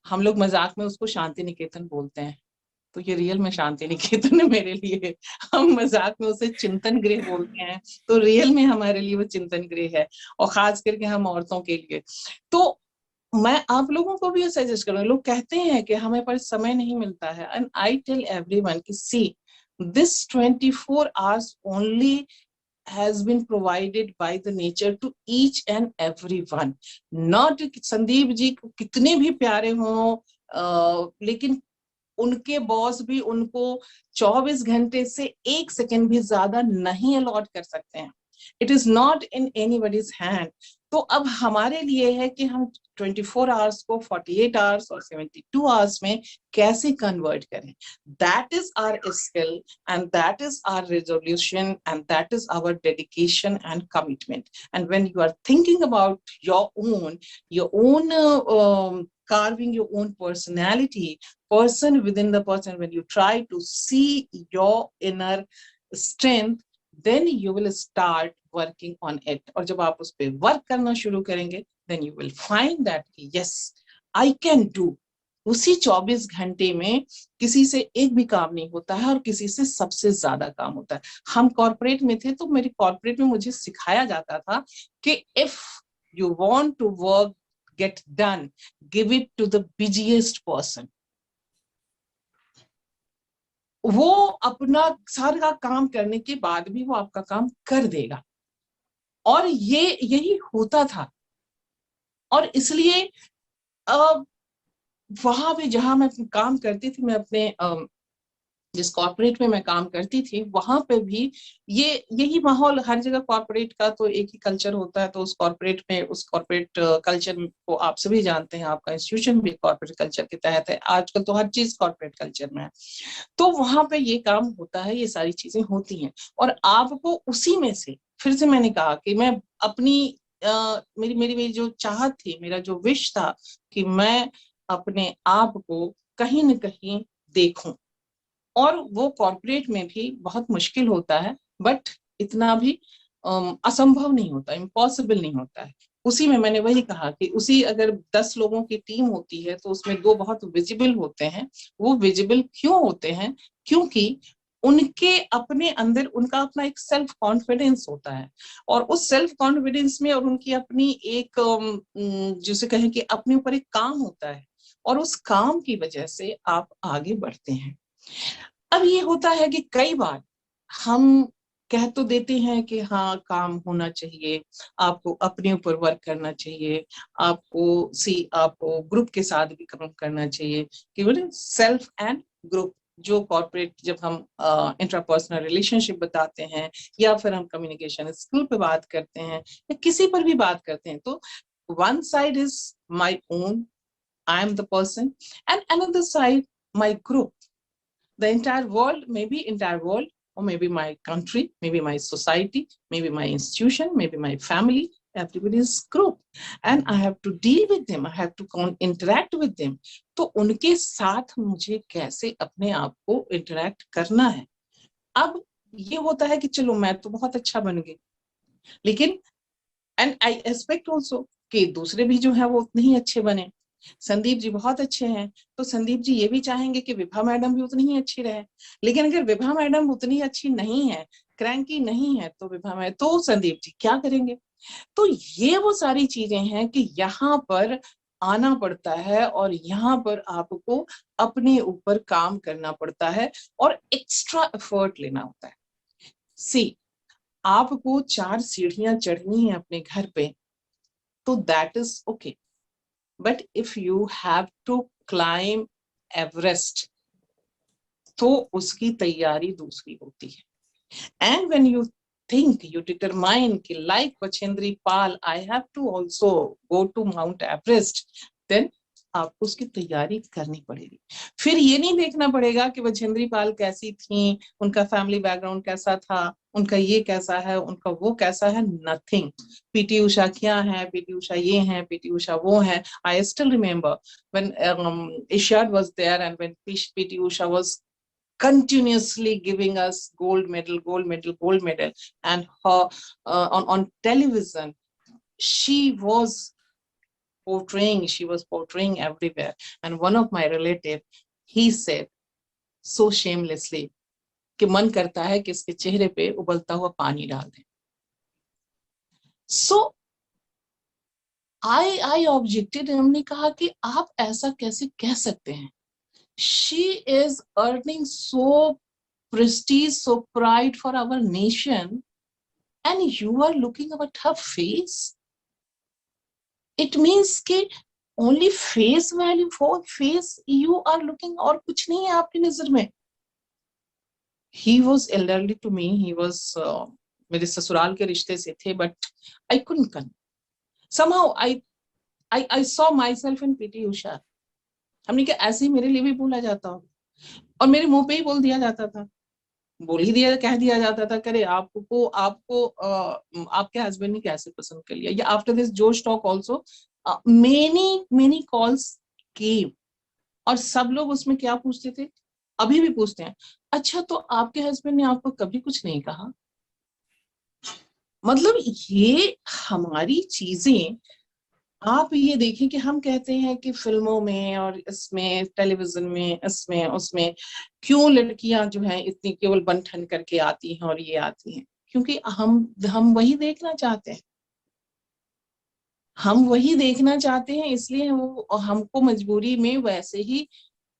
हम लोग मजाक में उसको शांति निकेतन बोलते हैं, तो ये रियल में शांति निकेतन है मेरे लिए। हम मजाक में उसे चिंतन गृह बोलते हैं, तो रियल में हमारे लिए वो चिंतन गृह है, और खास करके हम औरतों के लिए। तो मैं आप लोगों को भी ये सजेस्ट करूंगा, लोग कहते हैं कि हमें पर समय नहीं मिलता है, एंड आई टेल एवरीवन कि see this 24 hours only has been provided by the nature to each and everyone, not Sandeep ji कितने भी प्यारे हों, लेकिन उनके बॉस भी उनको 24 घंटे से 1 सेकंड भी ज्यादा नहीं अलॉट कर सकते हैं। It is not in anybody's hand. तो अब हमारे लिए है कि हम 24 आवर्स को 48 आवर्स और 72 आवर्स में कैसे कन्वर्ट करें। That is our skill and that is our resolution and that is our dedication and commitment. And when you are thinking about your own carving your own personality, person within the person, when you try to see your inner strength, then you will start working on it. और जब आप उस पे वर्क करना शुरू करेंगे, then you will find that yes, I can do। उसी 24 घंटे में किसी से एक भी काम नहीं होता है और किसी से सबसे ज्यादा काम होता है। हम कॉर्पोरेट में थे, तो मेरी कॉर्पोरेट में मुझे सिखाया जाता था कि if you want to work get done, give it to the busiest person। वो अपना सारा काम करने के बाद भी वो आपका काम कर देगा, और यही होता था। और इसलिए वहां पे जहां मैं काम करती थी, मैं अपने जिस कॉर्पोरेट में मैं काम करती थी, वहां पे भी यही माहौल, हर जगह कॉर्पोरेट का तो एक ही कल्चर होता है। तो उस कॉर्पोरेट कल्चर को आप सभी जानते हैं, आपका इंस्टीट्यूशन भी कॉर्पोरेट कल्चर के तहत है। आजकल तो हर चीज कॉर्पोरेट कल्चर में है। तो वहां पे ये काम होता है, ये सारी चीजें होती हैं, और आपको उसी में से, फिर से मैंने कहा कि मैं अपनी मेरी जो चाहत थी, मेरा जो विश था कि मैं अपने आप को कहीं न कहीं देखूं। और वो कॉर्पोरेट में भी बहुत मुश्किल होता है, बट इतना भी असंभव नहीं होता, इम्पॉसिबल नहीं होता है। उसी में मैंने वही कहा कि उसी अगर 10 लोगों की टीम होती है तो उसमें 2 बहुत विजिबल होते हैं। वो विजिबल क्यों होते हैं? क्योंकि उनके अपने अंदर उनका अपना एक सेल्फ कॉन्फिडेंस होता है, और उस सेल्फ कॉन्फिडेंस में और उनकी अपनी एक जिसे कहें कि अपने ऊपर एक काम होता है, और उस काम की वजह से आप आगे बढ़ते हैं। अब ये होता है कि कई बार हम कह तो देते हैं कि हाँ काम होना चाहिए, आपको अपने ऊपर वर्क करना चाहिए, आपको ग्रुप के साथ भी काम करना चाहिए, कि बोले सेल्फ एंड ग्रुप, जो कॉर्पोरेट जब हम इंट्रापर्सनल रिलेशनशिप बताते हैं, या फिर हम कम्युनिकेशन स्किल पे बात करते हैं, या किसी पर भी बात करते हैं, तो one side is my own, I am the person, and another side my group, the entire world, maybe entire world, or maybe my country, maybe my society, maybe my institution, maybe my family, everybody's group, and I have to deal with them, I have to interact with them. तो उनके साथ मुझे कैसे अपने आप को interact करना है। अब ये होता है कि चलो मैं तो बहुत अच्छा बन गई, लेकिन एंड आई एक्सपेक्ट ऑल्सो कि दूसरे भी जो है वो उतने ही अच्छे बने। संदीप जी बहुत अच्छे हैं, तो संदीप जी ये भी चाहेंगे कि विभा मैडम भी उतनी ही अच्छी रहे, लेकिन अगर विभा मैडम उतनी अच्छी नहीं है, क्रैंकी नहीं है, तो विभा मैडम तो संदीप जी क्या करेंगे? तो ये वो सारी चीजें हैं कि यहाँ पर आना पड़ता है, और यहाँ पर आपको अपने ऊपर काम करना पड़ता है और एक्स्ट्रा एफर्ट लेना होता है। सी, आपको 4 सीढ़ियां चढ़नी है अपने घर पे, तो that is okay, but if you have to climb Everest, तो उसकी तैयारी दूसरी होती है। And when you think, you determine कि like Bachendri Pal I have to also go to Mount Everest, then आपको उसकी तैयारी करनी पड़ेगी। फिर ये नहीं देखना पड़ेगा कि बछेंद्री पाल कैसी थी, उनका फैमिली बैकग्राउंड कैसा था, उनका ये कैसा है, उनका वो कैसा है, नथिंग। पीटी उषा क्या है, पीटी उषा ये है, पीटी उषा वो है। I still remember when Ishad was there, and when PT Usha was continuously giving us gold medal, gold medal, gold medal, and her on television she was portraying everywhere. And one of my relative, he said so shamelessly कि मन करता है कि इसके चेहरे पे उबलता हुआ पानी डाल दें। So I objected, हमने कहा कि आप ऐसा कैसे कह सकते हैं? She is earning so prestige, so pride for our nation, and you are looking at her face. It means कि only face value, for face you are looking, और कुछ नहीं है आपकी नजर में। He was elderly to me, he was मेरे ससुराल के रिश्ते से थे, but I couldn't connect. Somehow I saw myself in PT Usha. हमने कहा ऐसे ही मेरे लिए भी बोला जाता हो, और मेरे मुंह पे ही बोल दिया जाता था, कह दिया जाता था, करे आपको आपके हस्बैंड ने कैसे पसंद कर लिया। या आफ्टर दिस जोश टॉक ऑल्सो मेनी कॉल्स केम, और सब लोग उसमें क्या पूछते थे, अभी भी पूछते हैं, अच्छा तो आपके हस्बैंड ने आपको कभी कुछ नहीं कहा? मतलब ये हमारी चीजें, आप ये देखें कि हम कहते हैं कि फिल्मों में और इसमें टेलीविजन में इसमें उसमें क्यों लड़कियां जो हैं इतनी केवल बन ठन करके आती हैं और ये आती हैं, क्योंकि हम वही देखना चाहते हैं, हम वही देखना चाहते हैं, इसलिए वो हमको मजबूरी में वैसे ही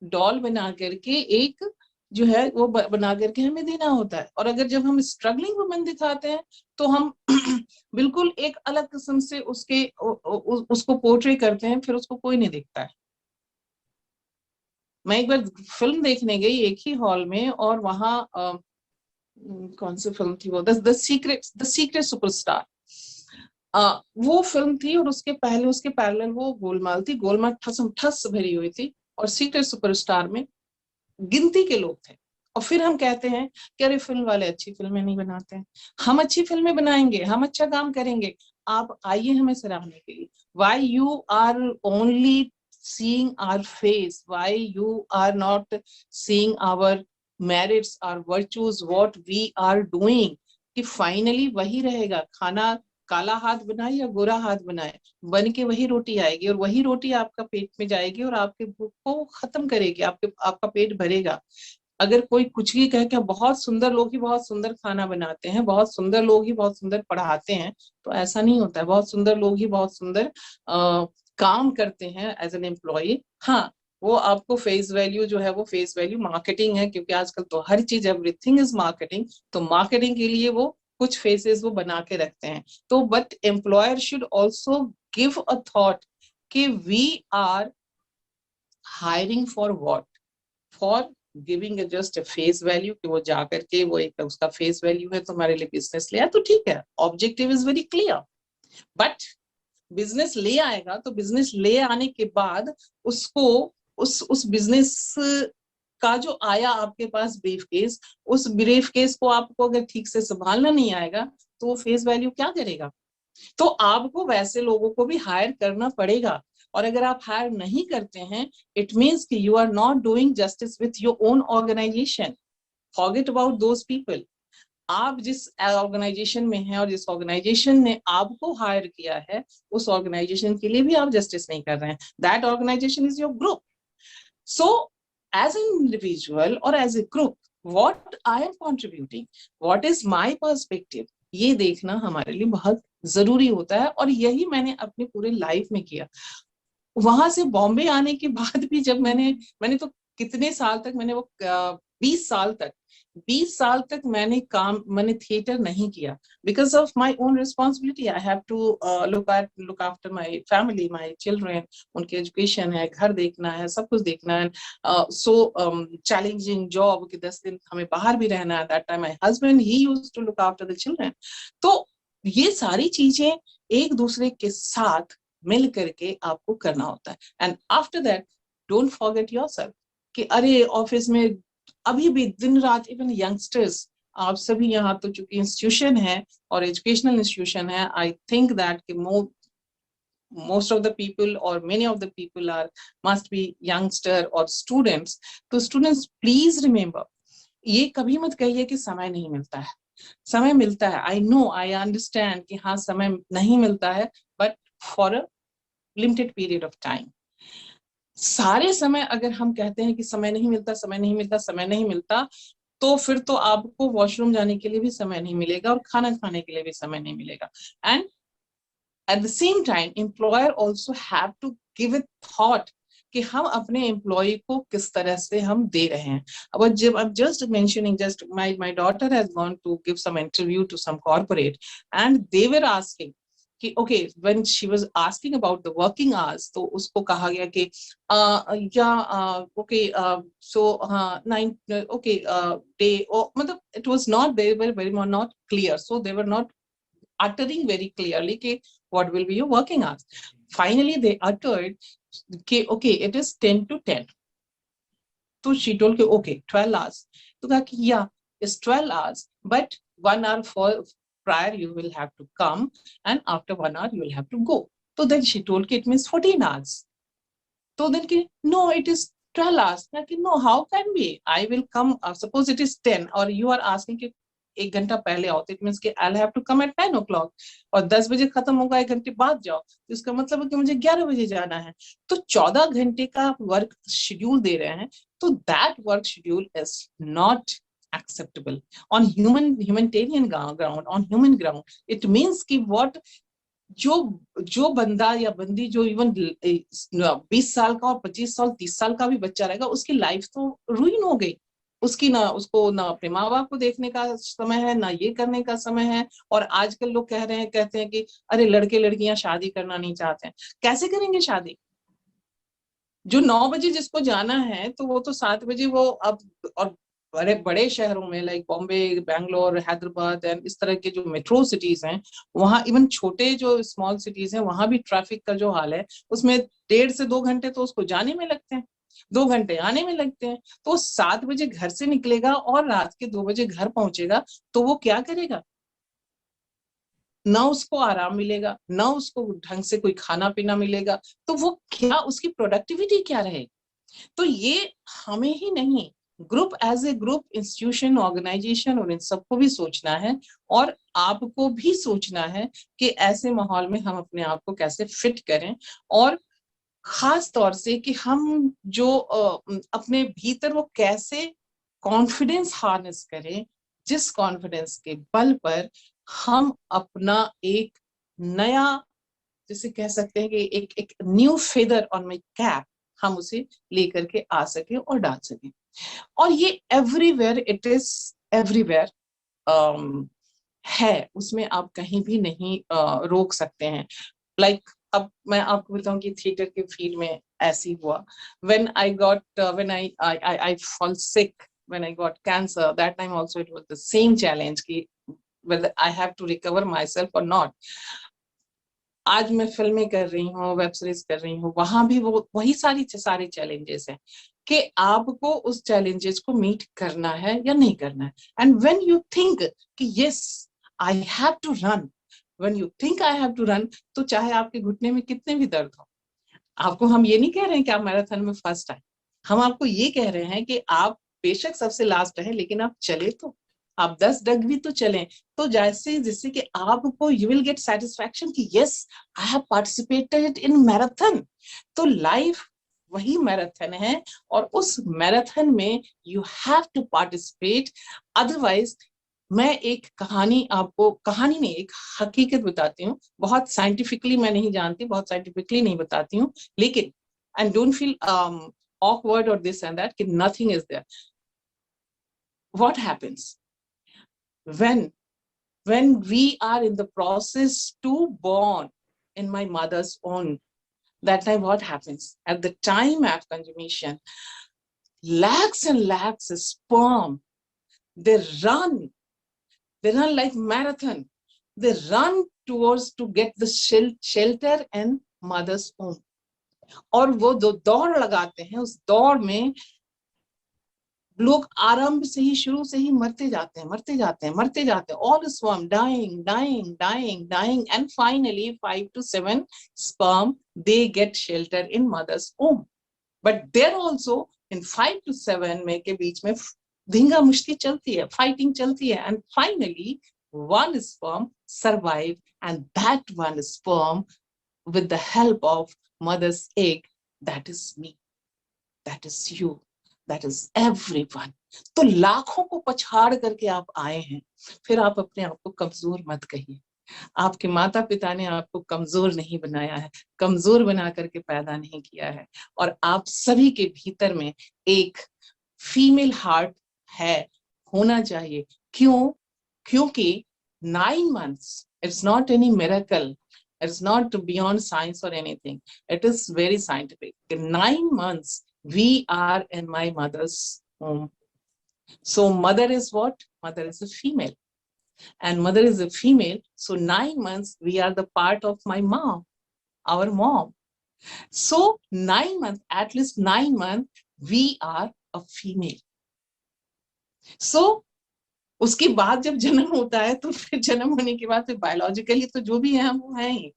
डॉल बना करके एक जो है वो बना करके हमें देना होता है। और अगर जब हम स्ट्रगलिंग वुमेन दिखाते हैं तो हम बिल्कुल एक अलग किस्म से उसको पोर्ट्रे करते हैं, फिर उसको कोई नहीं देखता है। मैं एक बार फिल्म देखने गई एक ही हॉल में, और वहां कौन सी फिल्म थी वो, द सीक्रेट सुपरस्टार, वो फिल्म थी, और उसके पैरेलल वो गोलमाल थी। गोलमाल ठसम ठस भरी हुई थी, और सीक्रेट सुपरस्टार में गिनती के लोग थे। और फिर हम कहते हैं कि अरे फिल्म वाले अच्छी फिल्में नहीं बनाते हैं। हम अच्छी फिल्में बनाएंगे, हम अच्छा काम करेंगे, आप आइए हमें सराहने के लिए। Why you are only seeing our face? Why you are not seeing our merits, our virtues, what we are doing? कि फाइनली वही रहेगा, खाना काला हाथ बनाए या गोरा हाथ बनाए, बन के वही रोटी आएगी और वही रोटी आपका पेट में जाएगी और आपके भूख को खत्म करेगी, आपका पेट भरेगा। अगर कोई कुछ भी कह के, बहुत सुंदर लोग ही बहुत सुंदर खाना बनाते हैं, बहुत सुंदर लोग ही बहुत सुंदर पढ़ाते हैं, तो ऐसा नहीं होता है। बहुत सुंदर लोग ही बहुत सुंदर काम करते हैं एज एन एम्प्लॉय। हाँ, वो आपको फेस वैल्यू जो है वो फेस वैल्यू मार्केटिंग है, क्योंकि आजकल तो हर चीज, एवरीथिंग इज मार्केटिंग, तो मार्केटिंग के लिए वो कुछ फेसेस वो बना के रखते हैं। तो but employer should also give a thought कि we are hiring for what, for giving just face value, कि वो जाकर के वो एक उसका फेस वैल्यू है तो हमारे लिए बिजनेस लिया तो ठीक है, objective is very clear. But business ले आएगा तो बिजनेस ले आने के बाद उसको उस बिजनेस का जो आया आपके पास ब्रीफ केस, उस ब्रीफ केस को आपको अगर ठीक से संभालना नहीं आएगा तो वो फेस वैल्यू क्या करेगा। तो आपको वैसे लोगों को भी हायर करना पड़ेगा। और अगर आप हायर नहीं करते हैं, इट मीन्स कि you are not doing justice with your own organisation. Forget about those people. आप जिस ऑर्गेनाइजेशन में हैं और जिस ऑर्गेनाइजेशन ने आपको हायर किया है, उस ऑर्गेनाइजेशन के लिए भी आप जस्टिस नहीं कर रहे हैं। That organization is your group. So as an individual और as a group, what I am contributing, what is my perspective, ये देखना हमारे लिए बहुत जरूरी होता है। और यही मैंने अपने पूरे लाइफ में किया। वहां से बॉम्बे आने के बाद भी जब मैंने तो कितने साल तक मैंने वो 20 साल तक मैंने थिएटर नहीं किया, because of my own responsibility. I have to look after my family, my children, उनके एजुकेशन है, घर देखना है, सब कुछ देखना है। सो चैलेंजिंग जॉब कि 10 दिन हमें बाहर भी रहना है। That time my husband he used to look after the children. तो ये सारी चीजें एक दूसरे के साथ मिल करके आपको करना होता है। And after that don't forget yourself कि अरे ऑफिस में अभी भी दिन रात, इवन यंगस्टर्स, आप सभी यहाँ तो चूंकि इंस्टीट्यूशन है और एजुकेशनल इंस्टीट्यूशन है, आई थिंक दैट कि most of the people or many of the people are must be youngster or students. तो students please remember, ये कभी मत कहिए कि समय नहीं मिलता है। समय मिलता है, आई नो, आई अंडरस्टैंड कि हाँ समय नहीं मिलता है, but for a limited period of time. सारे समय अगर हम कहते हैं कि समय नहीं मिलता, समय नहीं मिलता, समय नहीं मिलता, तो फिर तो आपको वॉशरूम जाने के लिए भी समय नहीं मिलेगा और खाना खाने के लिए भी समय नहीं मिलेगा। And at the same time employer also have to give it thought कि हम अपने एम्प्लॉय को किस तरह से हम दे रहे हैं। अब जब I'm just mentioning, just my daughter has gone to give some interview to some corporate and they were asking कि okay, when she was asking about the working hours, तो उसको कहा गया कि okay, so 9 okay day, मतलब it was not, they were very not clear, so they were not uttering very clearly कि what will be your working hours. Finally they uttered कि okay, it is 10 to 10. तो she told कि okay 12 hours. तो कहा कि yeah, it's 12 hours, but 1 hour for prior you will have to come and after 1 hour you will have to go. So then she told कि it means 14 hours. So then कि no, it is 12 hours. कि no, how can be? I will come, suppose it is 10 or you are asking कि 1 घंटा पहले आओ, तो इट मीन्स कि I'll have to come at 9 o'clock और 10 बजे खत्म होगा, 1 घंटे बाद जाओ, तो इसका मतलब है कि मुझे 11 बजे जाना है। तो 14 घंटे का वर्क शेड्यूल दे रहे हैं, तो that work schedule is not acceptable on humanitarian ground, on human ground. It means कि what जो बंदा या बंदी जो इवन 20 साल का और 25 साल 30 साल का भी बच्चा रहेगा, उसकी लाइफ तो रुइन हो गई। उसकी उसको ना अपने माँ बाप को देखने का समय है, ना ये करने का समय है। और आजकल लोग कहते हैं कि अरे लड़के लड़कियां शादी करना नहीं चाहते हैं। कैसे करेंगे शादी? जो 9 बजे जिसको जाना है तो वो तो 7 बजे वो अब, और बड़े बड़े शहरों में लाइक बॉम्बे, बैंगलोर, हैदराबाद एंड इस तरह के जो मेट्रो सिटीज हैं, वहां इवन छोटे जो स्मॉल सिटीज हैं, वहां भी ट्रैफिक का जो हाल है, उसमें 1.5 से 2 घंटे तो उसको जाने में लगते हैं, 2 घंटे आने में लगते हैं। तो 7 बजे घर से निकलेगा और रात के 2 बजे घर पहुंचेगा, तो वो क्या करेगा? ना उसको आराम मिलेगा, ना उसको ढंग से कोई खाना पीना मिलेगा, तो वो क्या, उसकी प्रोडक्टिविटी क्या रहेगी? तो ये हमें ही नहीं, group as a group, institution, organisation, और इन सबको भी सोचना है और आपको भी सोचना है कि ऐसे माहौल में हम अपने आप को कैसे फिट करें, और खास तौर से कि हम जो अपने भीतर वो कैसे कॉन्फिडेंस हार्नेस करें, जिस कॉन्फिडेंस के बल पर हम अपना एक नया, जिसे कह सकते हैं कि एक new feather on my cap, हम उसे लेकर के आ सके और डाल सके। और ये एवरीवेयर, इट इज एवरीवेयर है, उसमें आप कहीं भी नहीं रोक सकते हैं। लाइक अब मैं आपको बताऊं कि थिएटर के फील्ड में ऐसी हुआ, when I got when I fall sick, when I got cancer, that time also it was the same challenge कि whether I have to recover myself or not. आज मैं फिल्में कर रही हूँ, वेब सीरीज कर रही हूँ, वहां भी वो वही सारे चैलेंजेस हैं कि आपको उस चैलेंजेस को मीट करना है या नहीं करना है। एंड व्हेन यू थिंक कि yes I have to run, when you think I have to run, तो चाहे आपके घुटने में कितने भी दर्द हो, आपको हम ये नहीं कह रहे हैं कि आप मैराथन में फर्स्ट आए, हम आपको ये कह रहे हैं कि आप बेशक सबसे लास्ट रहे, लेकिन आप चले तो, आप 10 डग भी तो चलें। तो जैसे जिससे कि आपको यू विल गेट सेटिस्फैक्शन कि yes I have participated in marathon. तो लाइफ वही मैराथन है, और उस मैराथन में you have to participate. Otherwise मैं एक कहानी आपको, कहानी नहीं, एक हकीकत बताती हूँ, बहुत साइंटिफिकली मैं नहीं जानती, बहुत साइंटिफिकली नहीं बताती हूँ, लेकिन and don't feel awkward or this and that, कि nothing is there. What happens when we are in the process to born in my mother's womb? That time what happens? At the time of consummation, lakhs and lakhs of sperm, they run like marathon. They run towards to get the shelter in mother's womb. और वो जो दौड़ लगाते हैं, उस दौड़ में लोग आरंभ से ही, शुरू से ही मरते जाते हैं, all sperm dying, and finally 5 to 7 sperm, they get shelter in mother's womb. But there also in 5 to 7 में के बीच में धींगा मुश्ती चलती है, फाइटिंग चलती है, and finally one sperm survive, and that one sperm, with the help of mother's egg, that is me, that is you, that is everyone. तो लाखों को पछाड़ करके आप आए हैं, फिर आप अपने आप को कमजोर मत कहिए। आपके माता पिता ने आपको कमजोर नहीं बनाया है, कमजोर बना करके पैदा नहीं किया है। और आप सभी के भीतर में एक फीमेल हार्ट है, होना चाहिए। क्यों? क्योंकि 9 months, it's not any miracle, it's not beyond science or anything, it is very scientific. In 9 months we are in my mother's womb. So mother is what? Mother is a female, and mother is a female, so 9 months we are the part of my mom, our mom. So 9 months, at least 9 months, we are a female. So उसके बाद जब जन्म होता है, तो फिर जन्म होने के बाद फिर बायोलॉजिकली तो जो भी है हम वो हैं ही,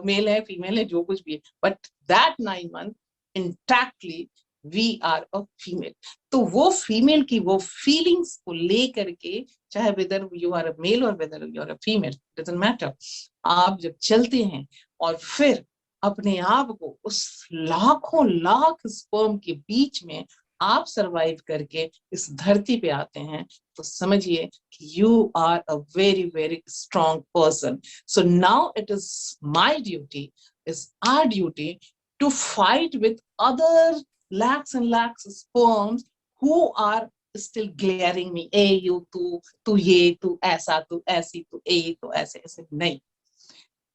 मेल है, फीमेल है, जो कुछ भी है, but that 9 months intactly we are a female. तो वो फीमेल की वो फीलिंग्स को ले करके, चाहे whether you are a male और whether you are a female, doesn't matter, आप जब चलते हैं और फिर अपने आप को उस लाखों लाख स्पर्म के बीच में आप सरवाइव करके इस धरती पे आते हैं, तो समझिए कि you are a very very strong person. So now it is my duty, is our duty to fight with other lakhs and lakhs of sperms who are still glaring me, hey you तू ये, तू ऐसा, तू ऐसी, तू तो ऐसे ऐसे नहीं,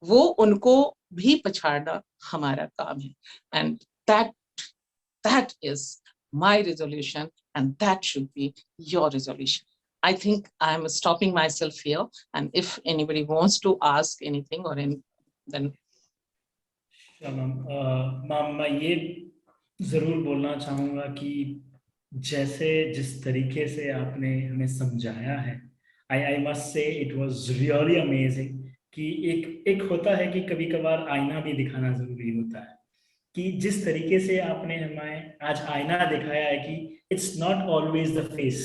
वो उनको भी पछाड़ना हमारा काम है। And that is my resolution, and that should be your resolution. I think I'm stopping myself here, and if anybody wants to ask anything or any, then ma'am मैं ये जरूर बोलना चाहूँगा कि जैसे जिस तरीके से आपने हमें समझाया है, I must say it was really amazing. कि एक एक होता है कि कभी कभार आईना भी दिखाना जरूरी होता है, कि जिस तरीके से आपने हमें आज आईना दिखाया है कि it's not always the face,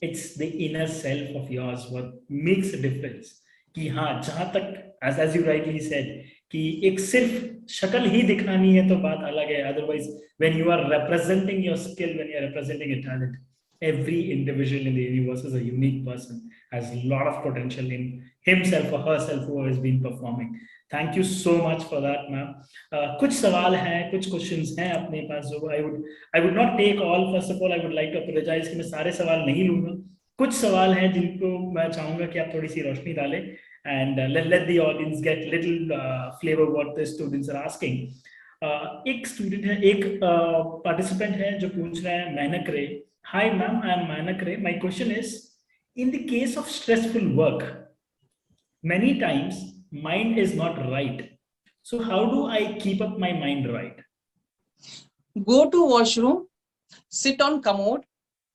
it's the inner self of yours what makes a difference. कि हाँ, जहां तक एज यू राइटली सेड कि एक सिर्फ शक्ल ही दिखानी है तो बात अलग है, otherwise when you are representing your skill, when you are representing your talent, every individual in the universe is a unique person, has a lot of potential in himself or herself who has been performing. Thank you so much for that, ma'am. कुछ सवाल हैं, कुछ क्वेश्चंस हैं अपने पास जो I would not take all. First of all, I would like to apologize कि मैं सारे सवाल नहीं लूंगा। कुछ सवाल हैं जिनको मैं चाहूंगा कि आप थोड़ी सी रोशनी डालें and let the audience get little flavor what the students are asking. एक स्टूडेंट है, एक पार्टिसिपेंट है जो पूछ रहा है, मैनक रे। Hi ma'am, I am Manak Ray. My question is, in the case of stressful work, many times mind is not right. So how do I keep up my mind right? Go to washroom, sit on commode,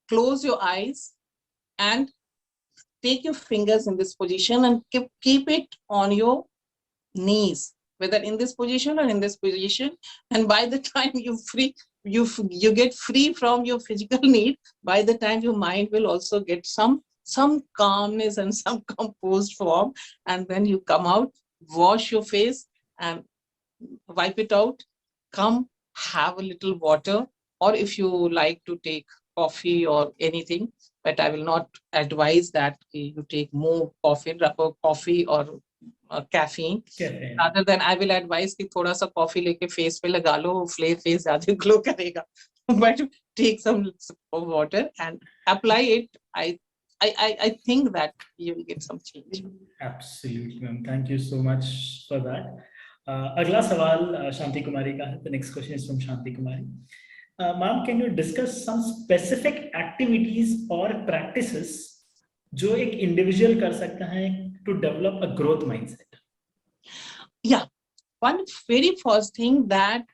close your eyes, and take your fingers in this position and keep it on your knees, whether in this position or in this position. And by the time you get free from your physical need, by the time your mind will also get some calmness and some composed form, and then you come out, wash your face and wipe it out, come have a little water, or if you like to take coffee or anything, but I will not advise that you take more coffee or caffeine. Rather than I will advise कि थोड़ा सा कॉफी लेके फेस पे लगा लो, फेस ज्यादा ग्लो करेगा। But take some water and apply it. I think that you will get some change. Absolutely, ma'am. Thank you so much for that. अगला सवाल शांति कुमारी का है. The next question is from Shanti Kumari. Ma'am, can you discuss some specific activities or practices जो एक इंडिविजुअल कर सकता है to develop a growth mindset? Yeah, one very first thing that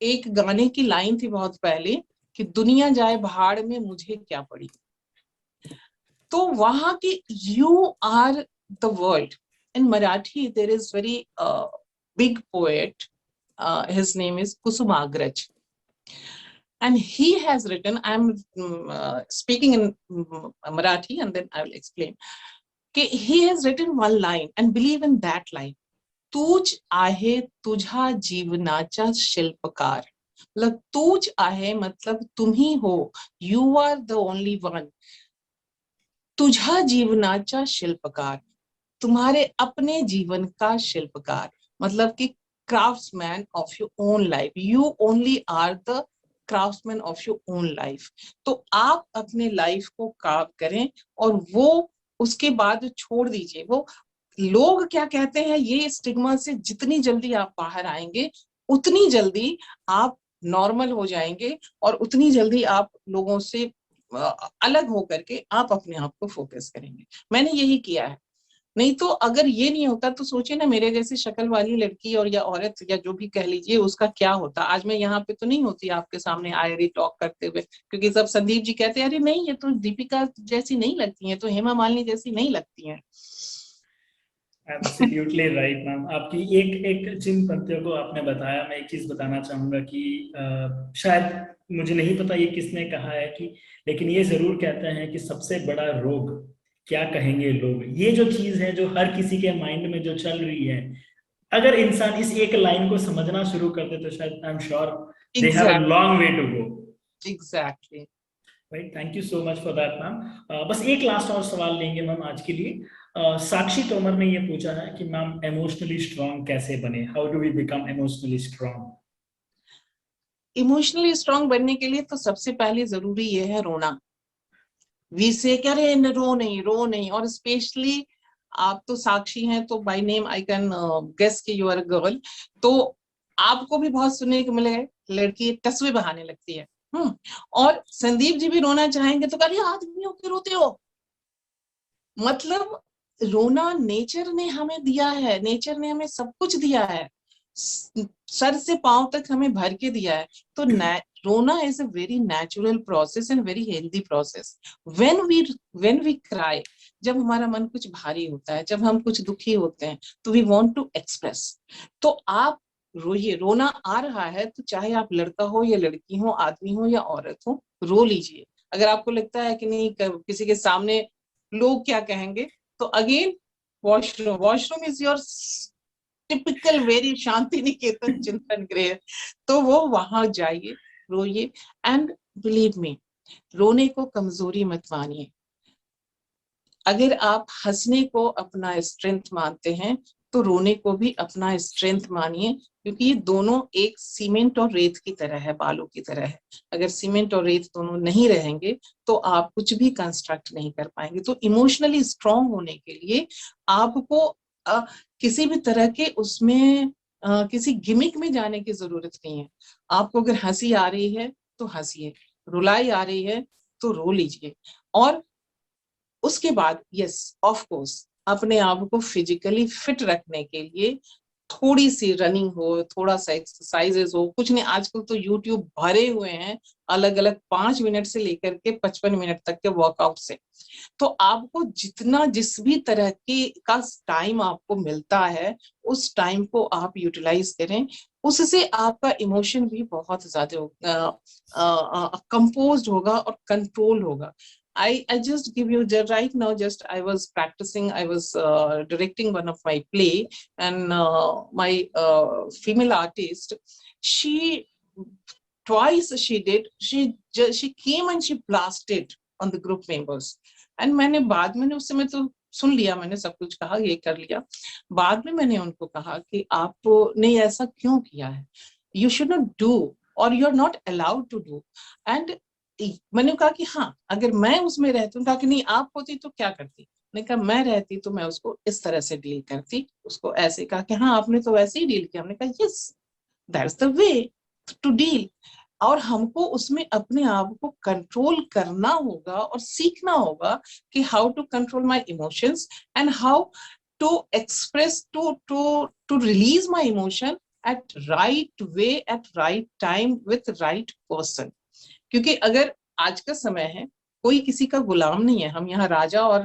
एक गाने की लाइन थी बहुत पहले कि दुनिया जाए भाड़ में मुझे क्या पड़ी। तो वहां की you are the world. In Marathi there is very big poet, his name is Kusumagraj, and he has written, I'm speaking in Marathi and then I will explain. Okay, he has written one line and believe in that line. तूच आहे तुझा जीवनाचा शिल्पकार. मतलब तूच आहे मतलब तुम ही हो, you are the only one. तुझा जीवनाचा शिल्पकार, तुम्हारे अपने जीवन का शिल्पकार, मतलब कि craftsman of your own life. You only are the craftsman of your own life. तो आप अपने लाइफ को कार्व करें और वो उसके बाद छोड़ दीजिए। वो लोग क्या कहते हैं, ये स्टिग्मा से जितनी जल्दी आप बाहर आएंगे उतनी जल्दी आप नॉर्मल हो जाएंगे और उतनी जल्दी आप लोगों से अलग होकर के आप अपने आप को फोकस करेंगे। मैंने यही किया है। नहीं तो अगर ये नहीं होता तो सोचिए ना, मेरे जैसी शक्ल वाली लड़की और या औरत या जो भी कह लीजिए उसका क्या होता। आज मैं यहाँ पे तो नहीं होती आपके सामने आयरी टॉक करते हुए, क्योंकि सब संदीप जी कहते हैं अरे नहीं ये तो दीपिका जैसी नहीं लगती है, तो हेमा मालिनी जैसी नहीं लगती है। Absolutely right, ma'am. आपकी एक जिन पंक्तियों को आपने बताया, मैं एक चीज बताना चाहूंगा कि शायद मुझे नहीं पता ये किसने कहा है कि, लेकिन ये जरूर कहते हैं कि सबसे बड़ा रोग क्या कहेंगे लोग। ये जो चीज है जो हर किसी के माइंड में जो चल रही है, अगर इंसान इस एक लाइन को समझना शुरू कर दे तो शायद I am sure they have a long way to go. Exactly right, thank you so much for that ma'am. बस एक लास्ट और सवाल लेंगे मैम आज के लिए। साक्षी तोमर ने ये पूछा है कि मैम इमोशनली स्ट्रांग कैसे बने, how do we become emotionally strong? Emotionally strong बनने के लिए तो सबसे पहले जरूरी ये है रोना। वी से क्या रे रो नहीं, और स्पेशली आप तो साक्षी हैं तो by name I can guess कि यू आर अ गर्ल, तो आपको भी बहुत सुनने को मिलेगा लड़की तस्वीर बहाने लगती है। और संदीप जी भी रोना चाहेंगे तो कहिए आदमियों के रोते हो। मतलब रोना नेचर ने हमें दिया है, नेचर ने हमें सब कुछ दिया है, सर से पांव तक हमें भर के दिया है। तो रोना is a very natural process and very healthy process. When we cry, जब हमारा मन कुछ भारी होता है, जब हम कुछ दुखी होते हैं तो वी वांट टू एक्सप्रेस। तो आप रोइए, रोना आ रहा है तो चाहे आप लड़का हो या लड़की हो, आदमी हो या औरत हो, रो लीजिए। अगर आपको लगता है कि नहीं किसी के सामने लोग क्या कहेंगे, तो again washroom, washroom is your typical very Shanti Niketan चिंतन गृह, तो वो वहां जाइए, रोइए। एंड बिलीव मी, रोने को कमजोरी मत मानिए। अगर आप हंसने को अपना स्ट्रेंथ मानते हैं तो रोने को भी अपना स्ट्रेंथ मानिए, क्योंकि ये दोनों एक सीमेंट और रेत की तरह है, बालू की तरह है। अगर सीमेंट और रेत दोनों नहीं रहेंगे तो आप कुछ भी कंस्ट्रक्ट नहीं कर पाएंगे। तो इमोशनली स्ट्रांग होने के लिए आपको किसी भी तरह के उसमें किसी गिमिक में जाने की जरूरत नहीं है। आपको अगर हंसी आ रही है तो हंसिए, रुलाई आ रही है तो रो लीजिए। और उसके बाद यस ऑफ कोर्स अपने आप को फिजिकली फिट रखने के लिए थोड़ी सी रनिंग हो, थोड़ा सा एक्सरसाइजेस हो, कुछ नहीं, आजकल तो यूट्यूब भरे हुए हैं अलग अलग 5 मिनट से लेकर के 55 मिनट तक के वर्कआउट से। तो आपको जितना जिस भी तरह के का टाइम आपको मिलता है उस टाइम को आप यूटिलाइज करें, उससे आपका इमोशन भी बहुत ज्यादा कंपोज्ड होगा और कंट्रोल होगा। I just give you right now, just I was practicing, I was directing one of my play, and my female artist, she twice she did, she came and she blasted on the group members. And मैंने बाद में उस समय तो सुन लिया, मैंने सब कुछ कहा, ये कर लिया। बाद में मैंने उनको कहा कि आपने ऐसा क्यों किया है, you should not do or you are not allowed to do। and मैंने कहा कि हाँ, अगर मैं उसमें रहती हूँ, कहा कि नहीं आप होती तो क्या करती, मैंने कहा मैं रहती तो मैं उसको इस तरह से डील करती, उसको ऐसे। कहा कि हाँ आपने तो वैसे ही डील किया। हमने कहा yes, that's the way to deal. और हमको उसमें अपने आप को कंट्रोल करना होगा और सीखना होगा कि how to control my emotions and how to express, to release my emotion at right way, at right time, with right person. क्योंकि अगर आज का समय है, कोई किसी का गुलाम नहीं है। हम यहाँ राजा और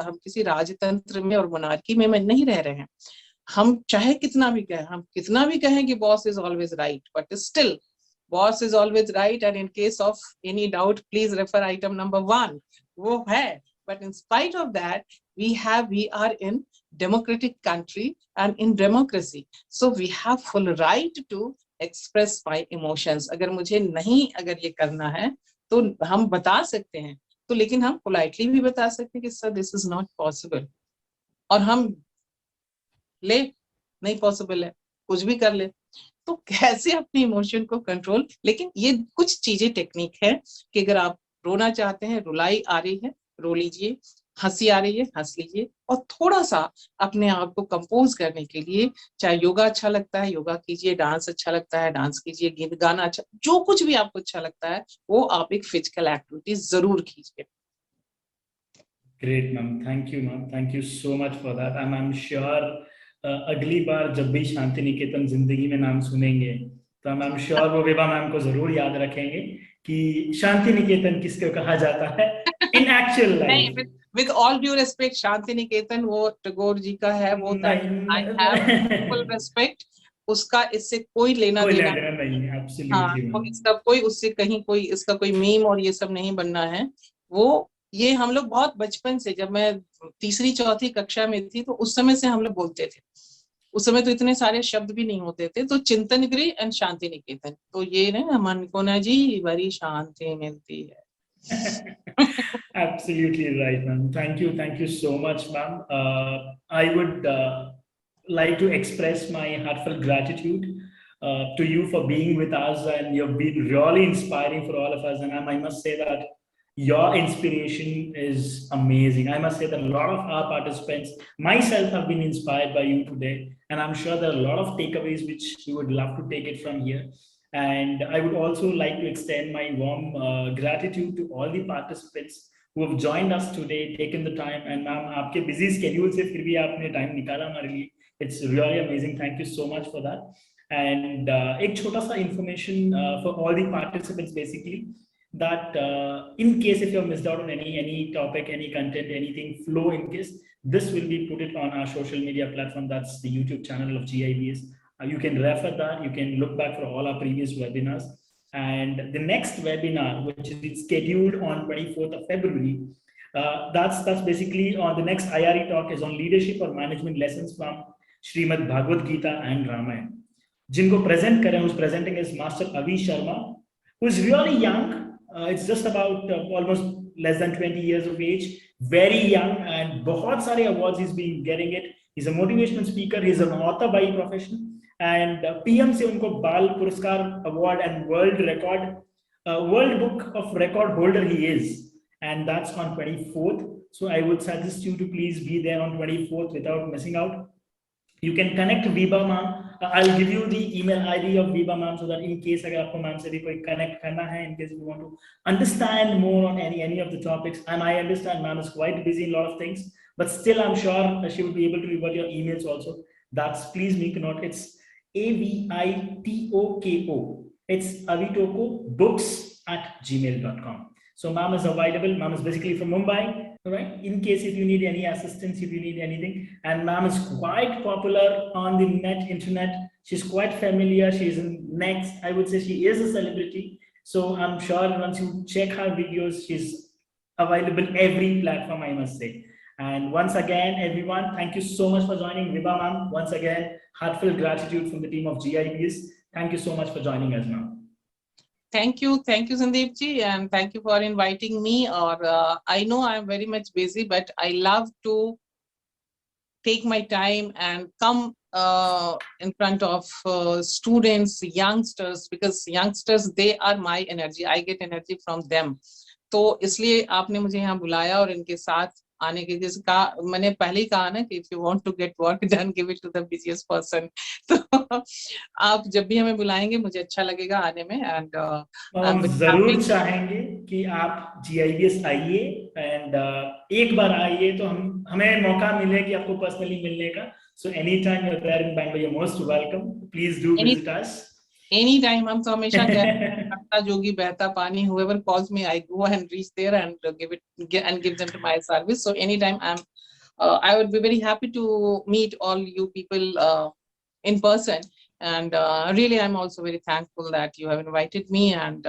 हम किसी राजतंत्र में और मोनार्की में नहीं रह रहे हैं। हम चाहे कितना भी कहें, हम कितना भी कहें कि boss is always right, but still boss is always right. And in case of any doubt please refer item number 1, वो है। But in spite of that we are in democratic country, and in democracy so we have full right to express my emotions। अगर मुझे नहीं, अगर ये करना है तो हम बता सकते हैं, तो लेकिन हम पोलाइटली भी बता सकते हैं कि sir this is not possible, और हम ले नहीं पॉसिबल है, कुछ भी कर ले। तो कैसे अपने इमोशन को कंट्रोल, लेकिन ये कुछ चीजें टेक्निक है कि अगर आप रोना चाहते हैं, रुलाई आ रही है रो लीजिए, हंसी आ रही है हंस लीजिए, और थोड़ा सा अपने आप को कंपोज करने के लिए, चाहे योगा अच्छा लगता है योगा कीजिए, डांस अच्छा लगता है डांस कीजिए, गीत गाना अच्छा, जो कुछ भी आपको अच्छा लगता है वो आप एक फिजिकल एक्टिविटी जरूर कीजिए। Great, ma'am. Thank you, ma'am. Thank you so much for that. And I'm sure अगली बार जब भी शांति निकेतन जिंदगी में नाम सुनेंगे तो I'm sure वो विभा मैम को जरूर याद रखेंगे कि शांति निकेतन किसको कहा जाता है in actual life। With all due respect, Shanti Niketan वो टैगोर जी का है, वो I have full respect, उसका इससे कोई लेना कोई देना लेना नहीं है। हाँ, Absolutely, तो ma'am. इसका कोई उससे कहीं कोई इसका कोई मीम और ये सब नहीं बनना है। वो ये हम लोग बहुत बचपन से, जब मैं तीसरी चौथी कक्षा में थी तो उस समय से हम लोग बोलते थे। उस समय तो इतने सारे शब्द भी नहीं होते थे। तो चिंतन गृह एंड शांति निकेतन, तो ये ना मन को ना जी बड़ी शांति मिलती है। Absolutely right, ma'am. Thank you so much, ma'am. I would like to express my heartfelt gratitude to you for being with us, and you've been really inspiring for all of us. And I must say that your inspiration is amazing. I must say that a lot of our participants, myself, have been inspired by you today, and I'm sure there are a lot of takeaways which we would love to take it from here. And I would also like to extend my warm gratitude to all the participants who have joined us today, taken the time. And ma'am, आपके busy schedule से फिर भी आपने time निकाला हमारे लिए. It's really amazing. Thank you so much for that. And एक छोटा सा information for all the participants basically, that in case if you have missed out on any topic, any content, anything flow in case, this will be put it on our social media platform. That's the YouTube channel of GIBS. You can refer that. You can look back for all our previous webinars. And the next webinar, which is scheduled on 24th of February, that's basically on the next IRE talk is on leadership or management lessons from Srimad Bhagavad Gita and Ramayana. Jinko present kare, who's presenting is Master Avi Sharma, who is really young. It's just about almost less than 20 years of age, very young, and bahut sare awards he's been getting it. He's a motivational speaker. He's an author by profession, and PM se unko Bal Puraskar Award and World Book of Record holder he is, and that's on 24th. So I would suggest you to please be there on 24th without missing out. You can connect Viba ma'am. I'll give you the email ID of Viba ma'am so that in case agar aapko ma'am se bhi koi connect karna hai, in case you want to understand more on any of the topics, and I understand ma'am is quite busy in a lot of things, but still I'm sure she will be able to revert your emails also. That's, please make a note, it's AVITOKO. It's avitoko@gmail.com. So ma'am is available. Ma'am is basically from Mumbai. All right. In case if you need any assistance, if you need anything, and ma'am is quite popular on the internet. She's quite familiar. She's in next. I would say she is a celebrity. So I'm sure once you check her videos, she's available every platform, I must say. And once again, everyone, thank you so much for joining. Viba ma'am, once again, heartfelt gratitude from the team of GIBS. Thank you so much for joining us, ma'am. Thank you, Sandeep ji, and thank you for inviting me. I know I'm very much busy, but I love to take my time and come in front of students, youngsters, because youngsters, they are my energy. I get energy from them. तो इसलिए आपने मुझे यहाँ बुलाया और इनके साथ आने के, जैसे कहा मैंने पहले ही कहा ना कि if you want to get work done, give it to the busiest person. तो आप जब भी हमें बुलाएंगे मुझे अच्छा लगेगा आने में, and हम जरूर चाहेंगे कि आप GIBS आइए, एंड एक बार आइए तो हमें मौका मिले कि आपको पर्सनली मिलने का. So anytime you're there in Bangalore, you're most welcome. Please do visit us. Anytime. हम तो हमेशा कहते जोगी बहता पानी, whoever calls me, I go and reach there and give them to my service. So anytime I would be very happy to meet all you people in person. And really, I'm also very thankful that you have invited me, and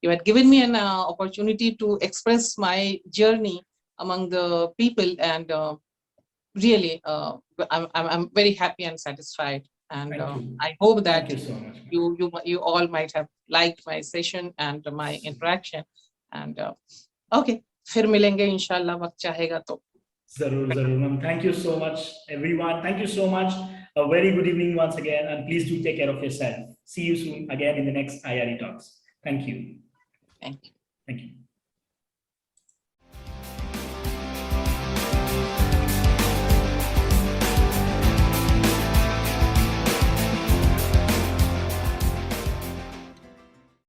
you had given me an opportunity to express my journey among the people. And really, I'm very happy and satisfied. And I hope that you all might have liked my session and my interaction. And okay, फिर मिलेंगे इंशाल्लाह वक्त चाहेगा तो. Zarur, ma'am. Thank you so much, everyone. Thank you so much. A very good evening once again, and please do take care of yourself. See you soon again in the next IRE talks. Thank you. Thank you. Thank you.